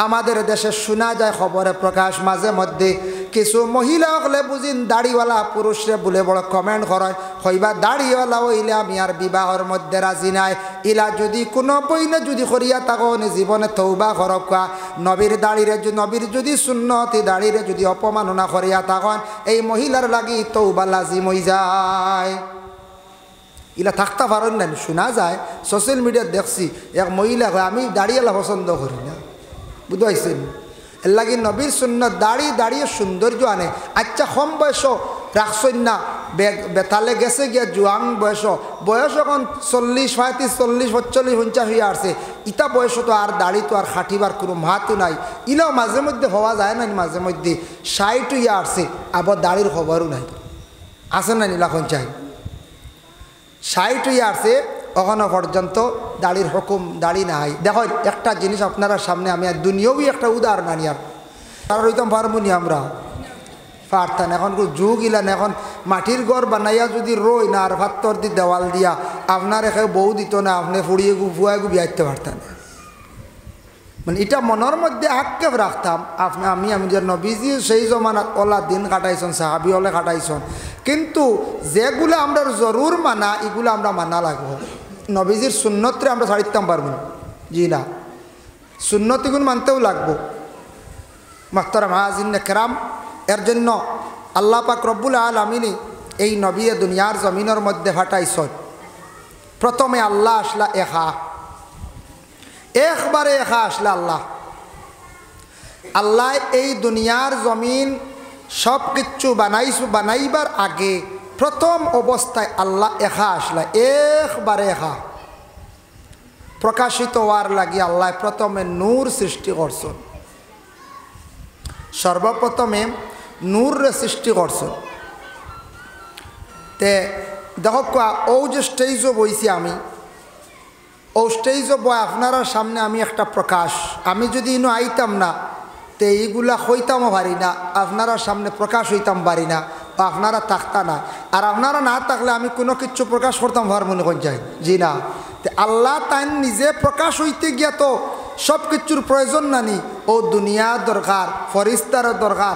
আমাদের দেশে শোনা যায় খবরে প্রকাশ মাঝে মধ্যে কিছু মহিলা হলে বুঝিন দাড়িওয়ালা পুরুষরে বলে বড় কমেন্ট করে হইবা দাড়িওয়ালা হইলে আমি আর বিবাহর মধ্যে রাজি নাই ইলা যদি কোনো বইনে যদি করিয়া তখন জীবনে তৌবা করকা নবীর দাড়িরে নবীর যদি সুন্নতি দাড়িরে যদি অপমাননা করিয়া তখন এই মহিলার লাগি তৌবা লাজিম হয়ে যায় ইলা থাকতে পারেন না শোনা যায় সোশ্যাল মিডিয়ায় দেখছি এক মহিলা আমি দাড়িওয়ালা পছন্দ করি না বুঝতে পারছেন এর লাগে নবীর সুন্নত দাঁড়িয়ে সৌন্দর্য আনে আচ্ছা কম বয়স রাখছেন না বেতালে গেছে গিয়া জুয়াং বয়স এখন 40 35 40 45 50 হয়ে আসছে ইটা বয়স তো আর দাড়ি তো আর খাটিবার কোনো মাহাতো নাই ইলাও মাঝে মধ্যে হওয়া যায় না মাঝে মধ্যে 60 হয়ে আসছে আবার দাড়ির খবরও নাই আসে না নীলাখন চাই 60 হয়ে আসছে এখনো পর্যন্ত দাড়ির হুকুম দাড়ি নাই দেখো একটা জিনিস আপনারা সামনে আমি আর দুনিয়াবি একটা উদাহরণ আনি আর কারণ হইতাম পারবো নি আমরা পারতাম এখন যুগ ইলান এখন মাটির ঘর বানাইয়া যদি রই না আর ভাত্তর দি দেওয়াল দিয়া আপনার একে বউ দিত না আপনি ফুড়িয়ে ফুয়ায় বিয়াইতে পারতেন মানে এটা মনের মধ্যে আক্ষেপ রাখতাম আমি যে নবীজি সেই জমানাত ওলা দিন কাটাইছেন সাহাবি হলে কাটাইছেন কিন্তু যেগুলো আমরা জরুর মানা এগুলো আমরা মানা লাগবো নবীজির সুন্নতরে আমরা ছাড়িতাম পারবো জি না সুন্নতিগুলো মানতেও লাগবো মাহতারাম হাজিন কেরাম এর জন্য আল্লাহ পাক রব্বুল আলামিন এই নবী দুনিয়ার জমিনের মধ্যে ফাটাইছেন প্রথমে আল্লাহ আসলা একবারে একা আসলে আল্লাহ এই দুনিয়ার জমিন সব কিছু বানাইবার আগে প্রথম অবস্থায় আল্লাহ একা আসলা একবারে একা প্রকাশিত হওয়ার লাগি আল্লাহ প্রথমে নূর সৃষ্টি করছেন সর্বপ্রথমে নূরের সৃষ্টি করছেন তে দেখো ও যে স্টেজও বইছি আমি ও স্টেজও বয় আপনার সামনে আমি একটা প্রকাশ আমি যদি ইনো আইতাম না তো এইগুলা হইতামও পারি না আপনারা সামনে প্রকাশ হইতাম পারি না বা আপনারা থাকতা না আর আপনারা না থাকলে আমি কোনো কিছু প্রকাশ করতাম ভার মনে কোন চাই জি না তো আল্লাহ তাই নিজে প্রকাশ হইতে গিয়া তো সব কিছুর প্রয়োজন নানি ও দুনিয়া দরকার ফরিস্তারও দরকার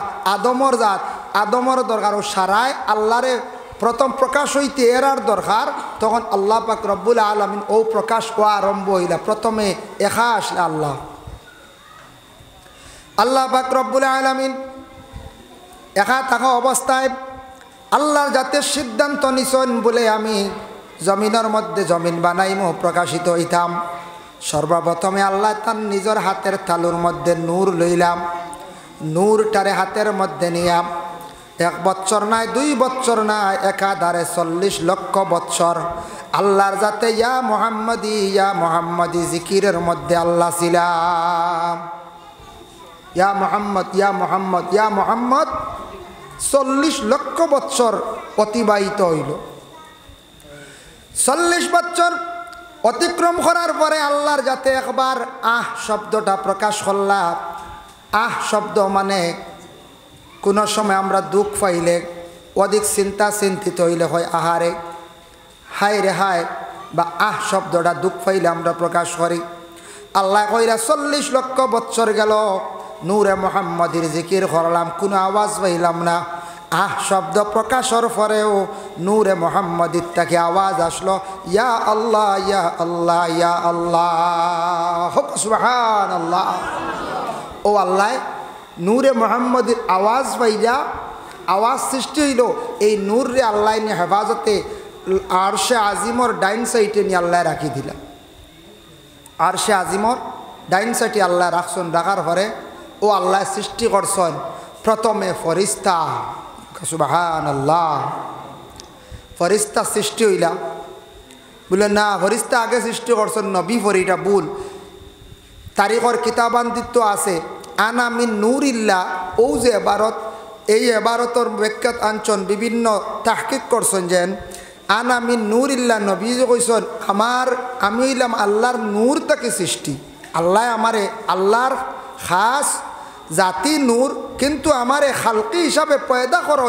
আদমর দরকার ও সারায় আল্লাহরে প্রথম প্রকাশ হইতে এরার দরকার তখন আল্লাহ পাক রব্বুল আলামিন ও প্রকাশ হওয়া আরম্ভ হইলা প্রথমে একা আসলে আল্লাহ পাক রব্বুল আলামিন একা থাকা অবস্থায় আল্লাহর যাতে সিদ্ধান্ত নিছেন বলে আমি জমিনের মধ্যে জমিন বানাইমো প্রকাশিত হইতাম সর্বপ্রথমে আল্লাহ তার নিজের হাতের তালুর মধ্যে নূর লইলাম নূরটারে হাতের মধ্যে নিয়াম 1 বছর নাই 2 বছর নাই একাধারে 40 লক্ষ বছর আল্লাহর যাতে ইয়া মুহাম্মদি জিকিরের মধ্যে আল্লাহ ছিলাম ইয়া মুহাম্মদ 40 লক্ষ বছর অতিবাহিত হইল 40 বছর অতিক্রম করার পরে আল্লাহর যাতে একবার শব্দটা প্রকাশ করলাম শব্দ মানে কোনো সময় আমরা দুঃখ পাইলে অধিক চিন্তিত হইলে হয় আহারে হায় রে হায় বা শব্দটা দুঃখ পাইলে আমরা প্রকাশ করি আল্লাহ কইরা 40 লক্ষ বছর গেল নূরে মুহাম্মদের জিকির করলাম কোনো আওয়াজ পাইলাম না শব্দ প্রকাশের পরেও নূরে মুহাম্মদের থেকে আওয়াজ আসলো ইয়া আল্লাহ ইয়া আল্লাহ ইয়া আল্লাহ সুবহানাল্লাহ ও আল্লাহ নূরে মুহাম্মদের আওয়াজ পাইলা আওয়াজ সৃষ্টি হইল এই নূর রে আল্লাহ নিয়ে হেফাজতে আরশে আজিমর ডাইন সাইডে নিয়ে আল্লাহ রাখি দিলা আরশে আজিমর ডাইন সাইডে আল্লাহ রাখছেন রাখার পরে ও আল্লাহ সৃষ্টি করছেন প্রথমে ফরিস্তা সুবহানাল্লাহ ফরিস্তা সৃষ্টি হইলা বলে না ফরিস্তা আগে সৃষ্টি করছেন নবী ফরিটা ভুল তারিখর কিতাবান্দিত্ব আছে আনা মিন নূরিল্লাহ ও যে এবারত এই এবারতর ব্যাখ্যাত আনছন বিভিন্ন তাহকিক করছেন যেন আনা মিন নূরিল্লাহ নবী যে কইছেন আমি হইলাম আল্লাহর নূর থেকে সৃষ্টি আল্লাহ আমারে আল্লাহর খাস জাতি নূর কিন্তু আমারে খালকি হিসাবে পয়দা করা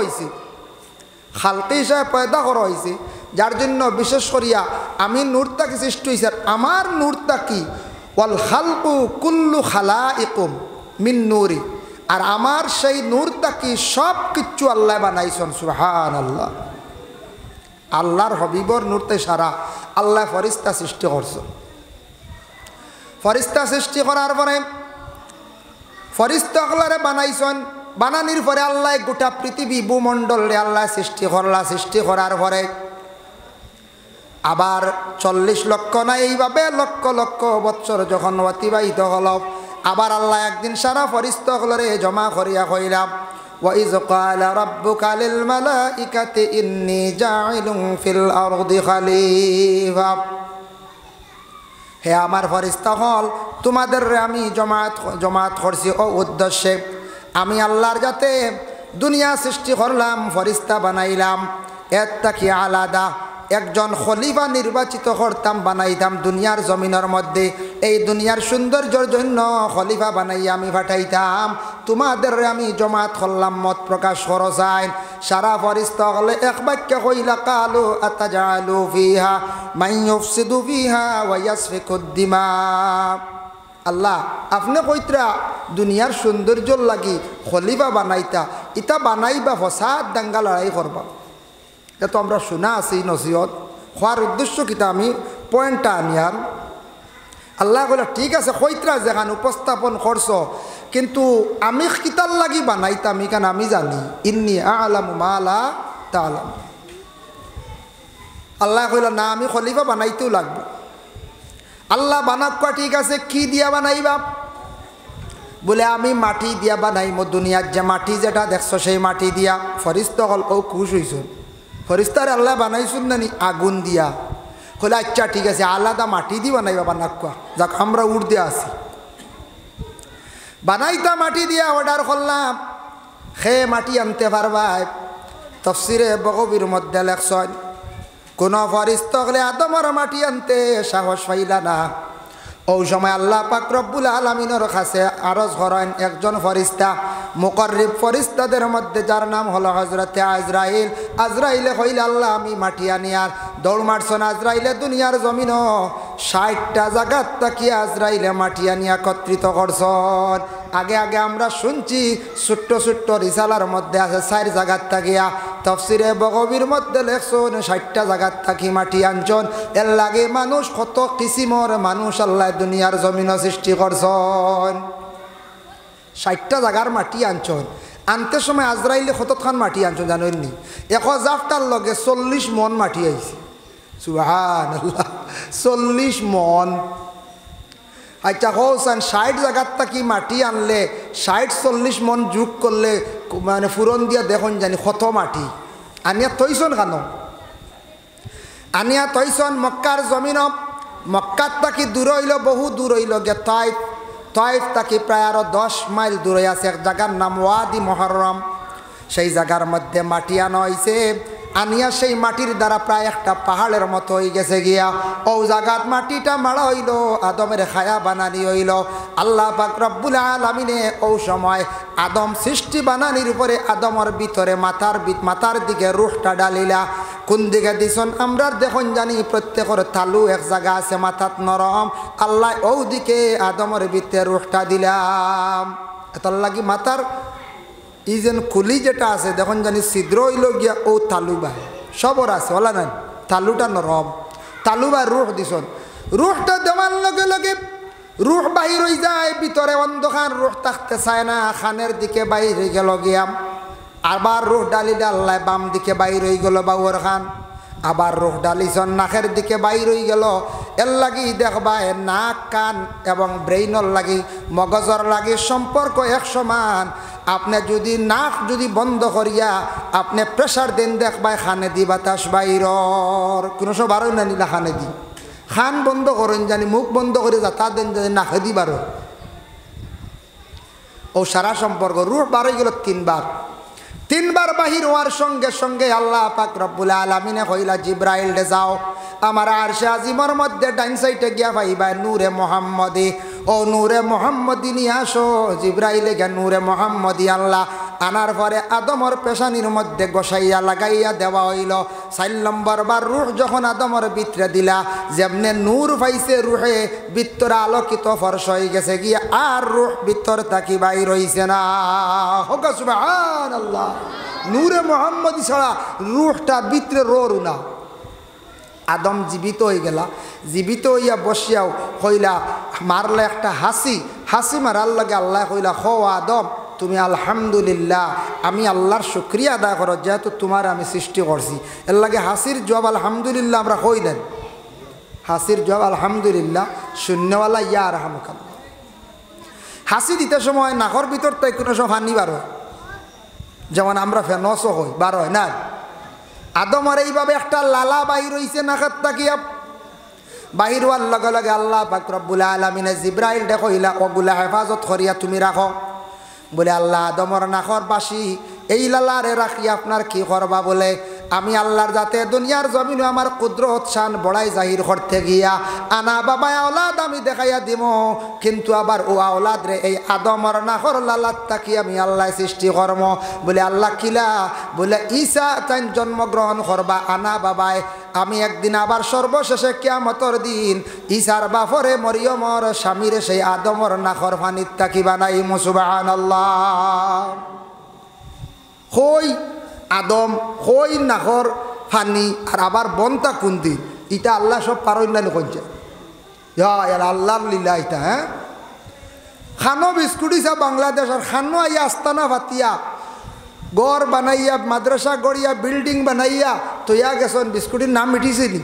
হয়েছে যার জন্য বিশেষ করিয়া আমি নূরটাকে সৃষ্টি হয়েছে আমার নূরটা কি ওয়াল খালকু কুল্লু খালাইকুম মিন নূরি, আর আমার সেই নূরটা কি সব কিচ্ছু আল্লাহ বানাইছেন। সুবহানাল্লাহ। আল্লাহর হবিবর নূরতে সারা আল্লাহ ফরিস্তা সৃষ্টি করছেন। ফরিস্তা সৃষ্টি করার পরে ফরিস্তাগুলারে বানাইছেন। বানানির পরে আল্লাহ গোটা পৃথিবী ভূমণ্ডলে আল্লাহ সৃষ্টি করলা। সৃষ্টি করার পরে আবার 40 লক্ষ না এইভাবে লক্ষ লক্ষ বৎসর যখন অতিবাহিত হল, আবার আল্লাহ একদিন সারা ফরিস্তাগুলারে জমা করিয়া কইলাম, وَإِذْ قَالَ رَبُّكَ لِلْمَلَائِكَةِ إِنِّي جَاعِلٌ فِي الْأَرْضِ خَلِيفَةً। হে আমার ফরিস্তা হল, তোমাদের আমি জমাত করছি ও উদ্দেশ্যে, আমি আল্লাহর যাতে দুনিয়া সৃষ্টি করলাম, ফরিস্তা বানাইলাম, এর থেকে আলাদা একজন খলিফা নির্বাচিত করতাম, বানাইতাম দুনিয়ার জমিনের মধ্যে। এই দুনিয়ার সৌন্দর্যের জন্য খলিফা বানাইয়া আমি পাঠাইতাম। তোমাদের আমি জমাত করলাম, মত প্রকাশ করো যায়। সারা ফরিস্তা হলে এক বাক্যে কইলা, কালু আতাজালু ফিহা মান ইউফসিদু ফিহা ওয়া ইয়াসফিকুদ দিমা। আল্লাহ আপনি কইত্রা দুনিয়ার সৌন্দর্যর লাগি খলিফা বানাইতা, ইটা বানাইবা ফসাদ দাঙ্গা লড়াই করবা। এটা তো আমরা শোনা আছি নসিহত। হওয়ার উদ্দেশ্য কিতা আমি পয়েন্টটা আনি। আর আল্লাহ বলে ঠিক আছে কইত্রা যেখানে উপস্থাপন করছো, কিন্তু আমি কিতার লাগি বানাইতাম এখানে আমি জানি। ইন্নি আলামু মা লা তাআলাম। আল্লাহ কইল না, আমি খলিফা বানাইতেও লাগবে। আল্লাহ বানাক্কা ঠিক আছে, কি দিয়া বানাইবা? বলে আমি মাটি দিয়া বানাইমো। দুনিয়ার যে মাটি যেটা দেখছো সেই মাটি দিয়া। ফরিস্তা হল ও খুশ হইছ। ফরিস্তারে আল্লাহ বানাইছুন নানি আগুন দিয়া। বলে আচ্ছা ঠিক আছে, আলাদা মাটি দিয়ে বানাইবা বানাক্কা, যাক আমরা উঠ দিয়ে আসি। বানাইতা মাটি দিয়া অর্ডার করলাম, সে মাটি আনতে পারবা। তফসিরে বগবির মধ্যে লেখছেন, কোন ফরিস্তা হলে আদমর মাটি আনতে সাহস পাইলা না। ওই সময় আল্লাহ পাক রব্বুল আলামিনের কাছে আরজ করেন একজন ফরিস্তা, মুকররিব ফরিস্তাদের মধ্যে যার নাম হলো হযরতে আজরাইল। আজরাইলে কইলে, আল্লাহ আমি মাটি আনি। আর দৌড় মারছেন আজরাইলে দুনিয়ার জমিনও 60টা জায়গার তাকিয়ে আজরাইলে মাটি আনি একত্রিত করছেন। আগে আগে আমরা শুনছি ছোট্ট ছোট্ট রিসালার মধ্যে আছে 4 জায়গার তাকিয়া। তফসিরে বগবির মধ্যে লেখছেন 60টা জায়গার থাকি মাটি আনছন। এর লাগে মানুষ কত কিসিমর মানুষ আল্লাহ দুনিয়ার জমিন সৃষ্টি করছেন। 60টা জায়গার মাটি আনছন। আনতে সময় আজরাইলে কতখান মাটি আনছন জানেন নি? 1 জাফটার লগে 40 মন মাটি আইছে। সুবহানাল্লাহ, 40 মন। আচ্ছা হোসেন 60 জায়গার থাকি মাটি আনলে 60-40 মন যোগ করলে মানে ফুরন দিয়া দেখুন জানি কত মাটি আনিয়া তৈছন কেন? আনিয়া তৈছন মক্কার জমিন। মক্কার তাকি দূর হইল, বহু দূর হইল গে তাইফ। তাইফ তাকি প্রায় আরো 10 মাইল দূরে আছে এক জায়গার নাম ওয়াদি মুহাররম। সেই জায়গার মধ্যে মাটি আনা হয়েছে। আনিয়া সেই মাটির দ্বারা প্রায় একটা পাহাড়ের মতো হয়ে গেছে গিয়া। ও জায়গাত মাটিটা মারা হইল, আদমের খায়া বানানি হইল। আল্লাহ পাক রব্বুল আলামিনে ও সময় আদম সৃষ্টি বানানির উপরে আদমের ভিতরে মাথার দিকে রুহটা ডালিলা। কোন দিকে দিছন আমরা দেখুন জানি, প্রত্যেকের তালু এক জায়গা আছে মাথাত নরম। আল্লাহ ও দিকে আদমের ভিতরে রুহটা দিলাম। এটার লাগি মাথার ই যেন খুলি যেটা আছে দেখুন জানি ছিদ্র হইল গিয়া ও তালু বাই সবর আছে ওলা না, তালুটা নরম। তালু বাই রুহ দিছন। রুহটা দেওয়ার লগে লগে রুহ বাহির হয়ে যায়, ভিতরে অন্ধকার, রুহ থাকতে চায় না, খানের দিকে বাইর হয়ে গেল গিয়া। আবার রুহ ডালি ডাল্লায় বাম দিকে বাইর হয়ে গেল বাউর খান। আবার রুহ ডালিছন নাকের দিকে বাইর হয়ে গেল। এর লাগি দেখবা নাক, কান এবং ব্রেইনর লাগি, মগজর লাগি সম্পর্ক এক সমান। আপনি যদি নাক যদি বন্ধ করিয়া আপনি প্রেশার দেন দেখবা খানে দি বাতাস বাইরর কোনো সব বারো না নিলা খানে দি। খান বন্ধ করেন জানি, মুখ বন্ধ করে যাতা দেন জানি নাকে দি বারো। ও সারা সম্পর্ক রুহ বার হয়ে গেল 3 বার। 3 বার বাহির হওয়ার সঙ্গে সঙ্গে আল্লাহ পাক রব্বুল আলামিনে কইলা, জিব্রাইল রে যাও আমার আরশে আজিমের মধ্যে ডাইন সাইডে গিয়া পাইবা নূরে মুহাম্মদি। ও নূরে মুহাম্মদি নিয়ে আসো। জিব্রাইলে গিয়া নূরে মুহাম্মদি আল্লাহ আনার পরে আদমর পেশানির মধ্যে গোসাইয়া লাগাইয়া দেওয়া হইল। 4 নম্বর বার রুহ যখন আদমর ভিতরে দিলা, যেমনে নূর পাইছে রুহে, ভিতর আলোকিত ফর্স হয়ে গেছে গিয়া, আর রুহ ভিতর থাকি বাইর হইছে না। হোক সুবহানাল্লাহ। নূরে মোহাম্মদ ছাড়া রুহটা ভিতরে রোরু না। আদম জীবিত হয়ে গেলা, জীবিত হইয়া বসিয়াও কইলা, মারলে একটা হাসি মারার লাগে আল্লাহ কইলা, হো আদম তুমি আলহামদুলিল্লাহ, আমি আল্লাহর শুকরিয়া আদায় করো যেহেতু তোমার আমি সৃষ্টি করছি। এর লাগে হাসির জবাব আলহামদুলিল্লাহ আমরা কই দেন, হাসির জবাব আলহামদুলিল্লাহ, শূন্যওয়ালা ইয়া রাহমাকাল্লাহ। হাসি দিতে সময় নাকর ভিতর তাই কোনো সব হানি বার হয়, যেমন আমরা ফেনসও হই বার হয় না। আদমর এইভাবে একটা লালা বাহির হইছে নাকাত তাকিয়া, বাহির হওয়ার লগে লগে আল্লাহ পাক রব্বুল আলামিনে জিব্রাইল ডে কইলা, ওগুলা হেফাজত করিয়া তুমি রাখো। বলে আল্লাহ আদমর নাকর বাসি এই লালারে রাখি আপনার কি করবা? বলে আমি আল্লাহর যাতে দুনিয়ার জমিনে আমার কুদরত শান বড়াই জাহির করতে গিয়া আনা বাবা আওলাদ আমি দেখাইয়া দিব, কিন্তু আবার ও আওলাদ রে এই আদমর নাকর লালাত তাকি আমি আল্লাহ সৃষ্টি করম। বলে আল্লাহ কিলা? বলে ঈসা তাই জন্মগ্রহণ করবা আনা বাবায়, আমি একদিন আবার সর্বশেষে কিয়ামতর দিন ঈসার বাফরে মরিয়মর স্বামীরে সেই আদমর নাকর ফানিত তাকি বানাই। সুবহানাল্লাহ। হই আদম, হই নাকর ফানি, আর আবার বনতা কোন দিন, এটা আল্লাহ সব পারইন্দানি কইছে। আল্লাহর লীলা এটা। হ্যাঁ, খানো বিস্কুট ইসা বাংলাদেশ, আর খানো আইয়া আস্তানা ফাতিয়া গড় বানাইয়া মাদ্রাসা গড়িয়া বিল্ডিং বানাইয়া তৈয়া গেছেন। বিস্কুটির নাম মিটিছে নি?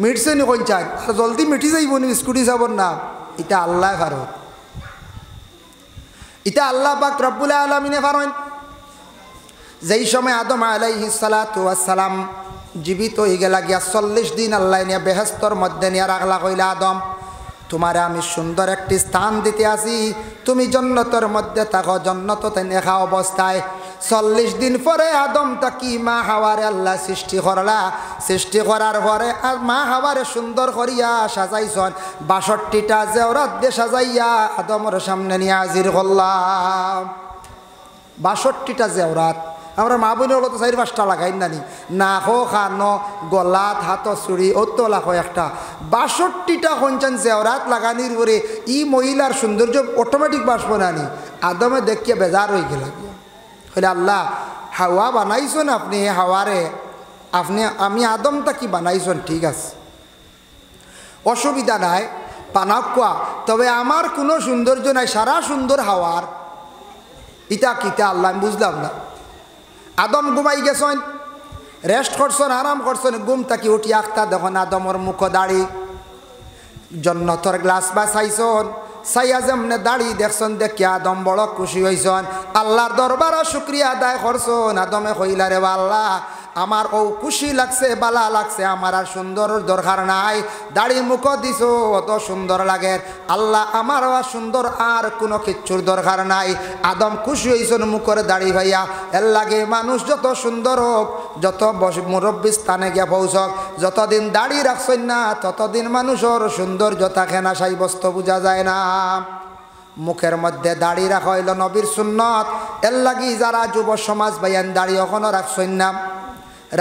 মিটছে নি কই চাই? আর জলদি মিটি যাইব নি বিস্কুটি যাবর নাম? এটা আল্লাহ ভারত, এটা আল্লাহ পাক রব্বুল আলামিনে ফারেন। যেই সময় আদম আলাইহিস সালাতু ওয়াস সালাম জীবিত হয়ে গেলা গিয়া 40 দিন আল্লাহ নিয়ে বেহেশতর মধ্যে নিয়ে রাখলা। কইলা আদম তোমারে আমি সুন্দর একটি স্থান দিতে আসি, তুমি জান্নাতের মধ্যে থাকো, জান্নাতে নেখা অবস্থায়। 40 দিন পরে আদম তাকি মা হাওয়ারে আল্লাহ সৃষ্টি করলা। সৃষ্টি করার পরে আর মা হাওয়ারে সুন্দর করিয়া সাজাইছন, 62টা জেওরাত দিয়ে সাজাইয়া আদমের সামনে নিয়ে হাজির করলাম। 62টা জেওরাত। আমরা মা বোনের হলো তো 4-5টা লাগাই নানি, না হো খানো গলাত হাত চুড়ি ও তো লাখো একটা। 62টা কঞ্চান জেওরাত লাগানির পরে ই মহিলার সৌন্দর্য অটোমেটিক বাসবো নানি। আদমে দেখিয়ে বেজার হয়ে গেল। হলে আল্লাহ হাওয়া বানাইছেন আপনি, হাওয়ারে আপনি আমি আদমটা কি বানাইছেন, ঠিক আছে অসুবিধা নাই, পানাক কোয়া, তবে আমার কোনো সৌন্দর্য নাই, সারা সুন্দর হাওয়ার। ইটা কিতা আল্লাহ আমি বুঝলাম না। আদম ঘুমাই গেছেন, রেস্ট করছেন, আরাম করছেন, ঘুম থাকি উঠি আখতা দেখুন আদমর মুখ দাড়ি, জন্নতর গ্লাস বা চাইছন, চাইয়া যেমনে দাড়ি দেখছেন দেখি আদম বড় খুশি হয়েছেন, আল্লাহর দরবারও শুক্রিয়া আদায় করছেন। আদমে কইলা রে আল্লাহ আমার ও খুশি লাগছে, বালা লাগছে, আমার আর সুন্দর দরকার নাই, দাড়ি মুখ দিছ অত সুন্দর লাগে, আল্লাহ আমার আর সুন্দর আর কোনো কিচ্ছুর দরকার নাই। আদম খুশি হয়েছেন মুখরে দাড়ি ভাইয়া। এর লাগে মানুষ যত সুন্দর হোক, যত মুরব্বী স্থানে গিয়া পৌঁছক, যতদিন দাড়ি রাখছেন না ততদিন মানুষের সৌন্দর্য থাকে না, সেই বস্তু বোঝা যায় না। মুখের মধ্যে দাড়ি রাখা হইল নবীর সুন্নত। এর লাগি যারা যুব সমাজ ভাইয়ান দাড়ি এখনো রাখছেন না,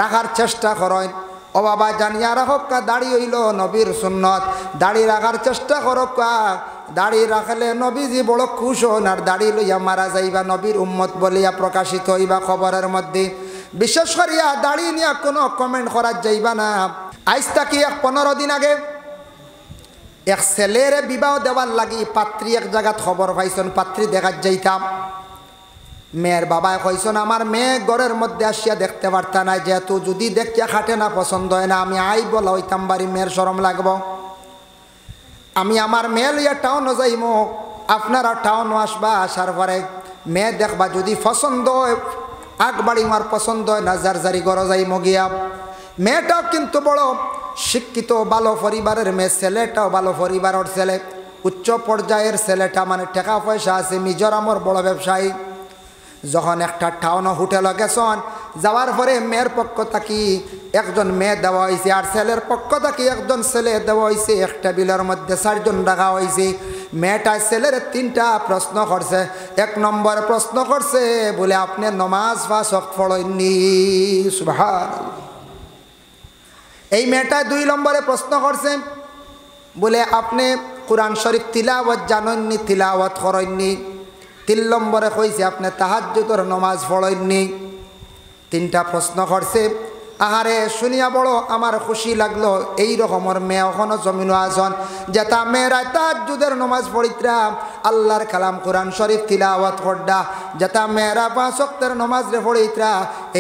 রাখার চেষ্টা করেন। ও বাবা জানিয়া রাখা দাড়ি হইল নবীর সুন্নত, দাড়ি রাখার চেষ্টা করকা। দাড়ি রাখলে নবীজি বড় খুশ হন, আর দাড়ি লইয়া মারা যাইবা নবীর উম্মত বলিয়া প্রকাশিত হইবা খবরের মধ্যে। বিশেষ করিয়া দাড়ি নিয়ে কোনো কমেন্ট করা যাইবা না। আজ থাকি 15 দিন আগে এক ছেলের বিবাহ দেওয়ার লাগি পাত্রী এক জায়গাত খবর পাইছেন, পাত্রী দেখার যাইতাম। মেয়ের বাবায় কইছেন আমার মেয়ে ঘরের মধ্যে আসিয়া দেখতে পারতা না, যেহেতু যদি দেখিয়া খাটে না পছন্দ হয় না, আমি আই বলা হইতাম বাড়ি, মেয়ের শরম লাগবো। আমি আমার মেয়ে লইয়া টাউনও যাইমো, আপনারা টাউনও আসবা, আসার পরে মেয়ে দেখবা, যদি পছন্দ হয় আগবাড়ি আমার পছন্দ হয় না জারি ঘর যাইমো গিয়া। মেয়েটাও কিন্তু বড় শিক্ষিত ভালো পরিবারের মেয়ে, ছেলেটাও ভালো পরিবারের ছেলে, উচ্চ পর্যায়ের ছেলেটা, মানে টাকা পয়সা আছে, মিজোরামর বড় ব্যবসায়ী। যখন একটা টাউন হোটেলে গেছেন, যাওয়ার পরে মেয়ের পক্ষ থাকি একজন মেয়ে দেওয়া হয়েছে, আর ছেলের পক্ষ থাকি একজন ছেলে দেওয়া হয়েছে। এক টেবিলের মধ্যে 4 জন রাখা হয়েছে। মেয়েটায় ছেলের 3টা প্রশ্ন করছে। 1 নম্বর প্রশ্ন করছে বলে আপনি নমাজ 5 ওয়াক্ত পড়েননি, সুবহানাল্লাহ। এই মেয়েটায় 2 নম্বরে প্রশ্ন করছে বলে আপনি কোরআন শরীফ তিলাওয়াত জানেননি, তিলাওয়াত করেননি। 3 নম্বরে কইছে আপনি তাহাজ্জুদের নমাজ পড়েননি। 3টা প্রশ্ন করছে। আহারে শুনিয়া বড় আমার খুশি লাগলো, এই রকমের মেয়ে এখনো জমিনও আসন যেটা মেয়েরা তাহাজ্জুদের নমাজ পড়িত্রাম, আল্লাহর কালাম কোরআন শরীফ তিলাওয়াত করডা, যেটা মেয়েরা 5 ওয়াক্তের নমাজ রে পড়িত্রা।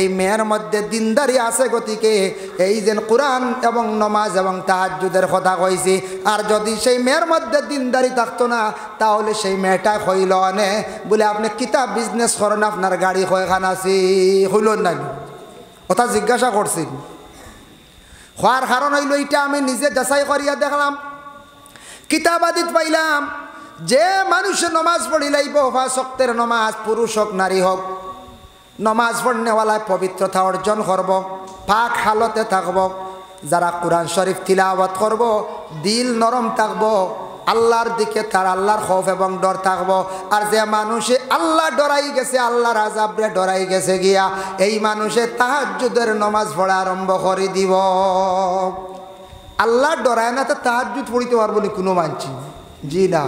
এই মেয়ের মধ্যে দিনদারি আছে গতিকে এই যে কোরআন এবং নমাজ এবং তাহাজ্জুদের কথা কইছি। আর যদি সেই মেয়ের মধ্যে দিনদারি থাকতো না তাহলে সেই মেয়েটা হইল নে বলে আপনি কিতাব বিজনেস করেন, আপনার গাড়ি কয়খান আছে, হইল না কথা জিজ্ঞাসা করছি। হওয়ার কারণ হইল এইটা আমি নিজে যাচাই করিয়া দেখলাম, কিতাবাদিত পাইলাম যে মানুষে নমাজ পড়ি লাইব 5 ওয়াক্তের নমাজ, পুরুষ হোক নারী হোক, নমাজ পড়নেওয়ালায় পবিত্রতা অর্জন করব, পাক হালতে থাকব। যারা কোরআন শরীফ তিলাওয়াত করব দিল নরম থাকব, আল্লাহর দিকে তার আল্লাহর খৌফ এবং ডর থাকবো। আর যে মানুষে আল্লাহ ডরাই গেছে, আল্লাহর আযাবরে ডরাই গেছে গিয়া, এই মানুষে তাহাজ্জুদের নমাজ পড়া আরম্ভ করে দিব। আল্লাহ ডরায় না তো তাহাজ্জুদ পড়িতে পারবো না কোনো মানছি, জি না।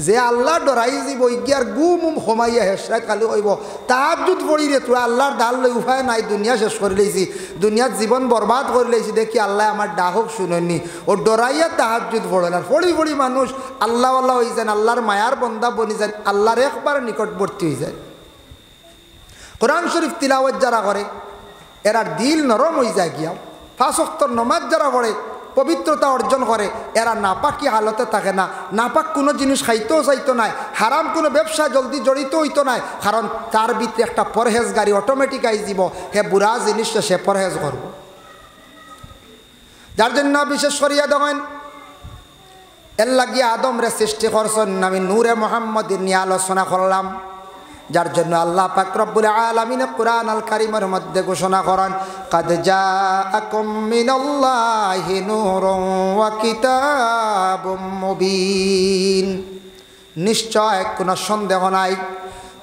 যে আল্লাহ ডরাই যাব ইগিয়ার গুম হমাইয়া হেসরাত খালি কইব তাহাজ্জুদ পড়ি রে, তুই আল্লাহর ডাল লই উপায় নাই, দুনিয়া শেষ করে লইছি, দুনিয়ার জীবন বরবাদ করে লইছি, দেখি আল্লাহ আমার ডাহক শুনেননি। ও ডরাইয়া তাহাজ্জুদ পড়ে না, পড়ি পড়ি মানুষ আল্লাহ আল্লাহ হয়ে যান, আল্লাহর মায়ার বন্দা বনি যান, আল্লাহর একবার নিকটবর্তী হয়ে যায়। কোরআন শরীফ তিলাওয়াত যারা করে এরার দিল নরম হয়ে যায় গিয়া। 5 ওয়াক্তের নমাজ যারা পড়ে পবিত্রতা অর্জন করে, এরা নাপাকি হালতে থাকে না, নাপাক কোনো জিনিস খাইতেও চাইতো নাই, হারাম কোনো ব্যবসা জলদি জড়িত হইতো নাই, কারণ তার ভিতরে একটা পরহেজগারি অটোমেটিক আই যাব, হে বুড়া জিনিসটা সে পরহেজ করব। যার জন্য বিশেষ করিয়া দেখেন এর লাগিয়ে আদমরে সৃষ্টি করছেন, আমি নূরে মুহাম্মদের নিয়ে আলোচনা করলাম। যার জন্য আল্লাহ পাক রব্বুল আলামিন কুরআন আল কারীমের মধ্যে ঘোষণা করেন, কাদ জাআকুম মিনাল্লাহি নূরুন ওয়া কিতাবুম মুবিন। নিশ্চয় কোনো সন্দেহ নাই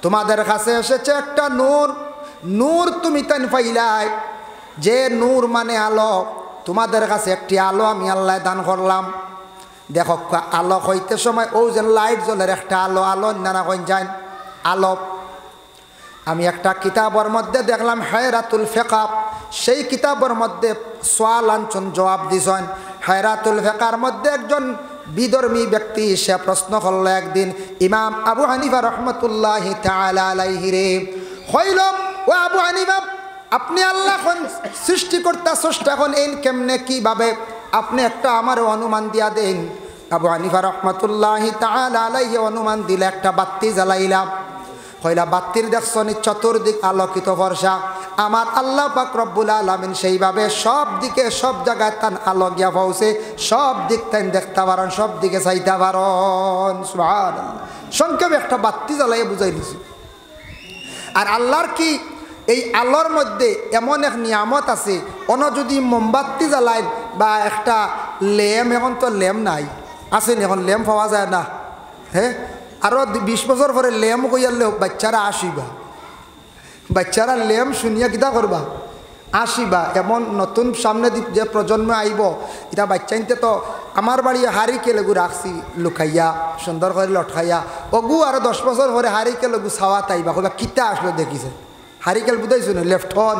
তোমাদের কাছে এসেছে একটা নূর। নূর তুমি তান পাইলাই, যে নূর মানে আলো। তোমাদের কাছে একটি আলো আমি আল্লাহ দান করলাম। দেখো আলো হইতে সময় ও যে লাইট জ্বলের একটা আলো, আলো নানা কইন যায় আলো। আমি একটা কিতাবের মধ্যে দেখলাম হায়রাতুল ফিকাহ, সেই কিতাবের মধ্যে সোয়াল আনছন জবাব দিছেন। হায়রাতুল ফিকাহর মধ্যে একজন বিধর্মী ব্যক্তি সে প্রশ্ন করল একদিন ইমাম আবু হানিফা রহমতুল্লাহি তাআলা আলাইহি রে, হইল ও আবু হানিফা আপনি আল্লাহ কোন সৃষ্টিকর্তা স্রষ্টা কোন এই কেমনে কিভাবে, আপনি একটা আমার অনুমান দিয়া দেন। আবু হানিফা রহমতুল্লাহি তাআলা আলাইহি অনুমান দিলে একটা বাতি জ্বালাইলাম। কইলা বাতির দেখছন চতুর্দিক আলোকিত বর্ষা, আমার আল্লাহ পাক রব্বুল আলামিন সেইভাবে সব দিকে সব জায়গায় তান আলো গিয়া পৌঁছে, সব দিক তাই দেখতে পারেন, সব দিকে চাইতে পারেন। সুবহানাল্লাহ। সংক্ষেপে একটা বাতি জ্বালাইয়া বুঝাই দিছি। আর আল্লাহর কি এই আলোর মধ্যে এমন এক নিয়ামত আছে, অন্য যদি মোমবাতি জ্বালায় বা একটা ল্যাম্প, এখন তো ল্যাম্প নাই, আসেন এখন ল্যাম্প পাওয়া যায় না, হ্যাঁ আরও 20 বছর পরে ল্যাম্প কইয়ালে বাচ্চারা আসিবা, বাচ্চারা ল্যাম্প শুনিয়া কিতা করবা আসিবা। এমন নতুন সামনে যে প্রজন্ম আইব, এটা বাচ্চাইতে তো আমার বাড়ি হারিকে লেগু রাখছি লুকাইয়া সুন্দর করে লটকাইয়া, অগু আরও 10 বছর পরে হারিকে লেগু ছাওয়াত আইবা, কইবা কিতা আসলো দেখিছে হারিকেল বুঝাইছো না লেফটন।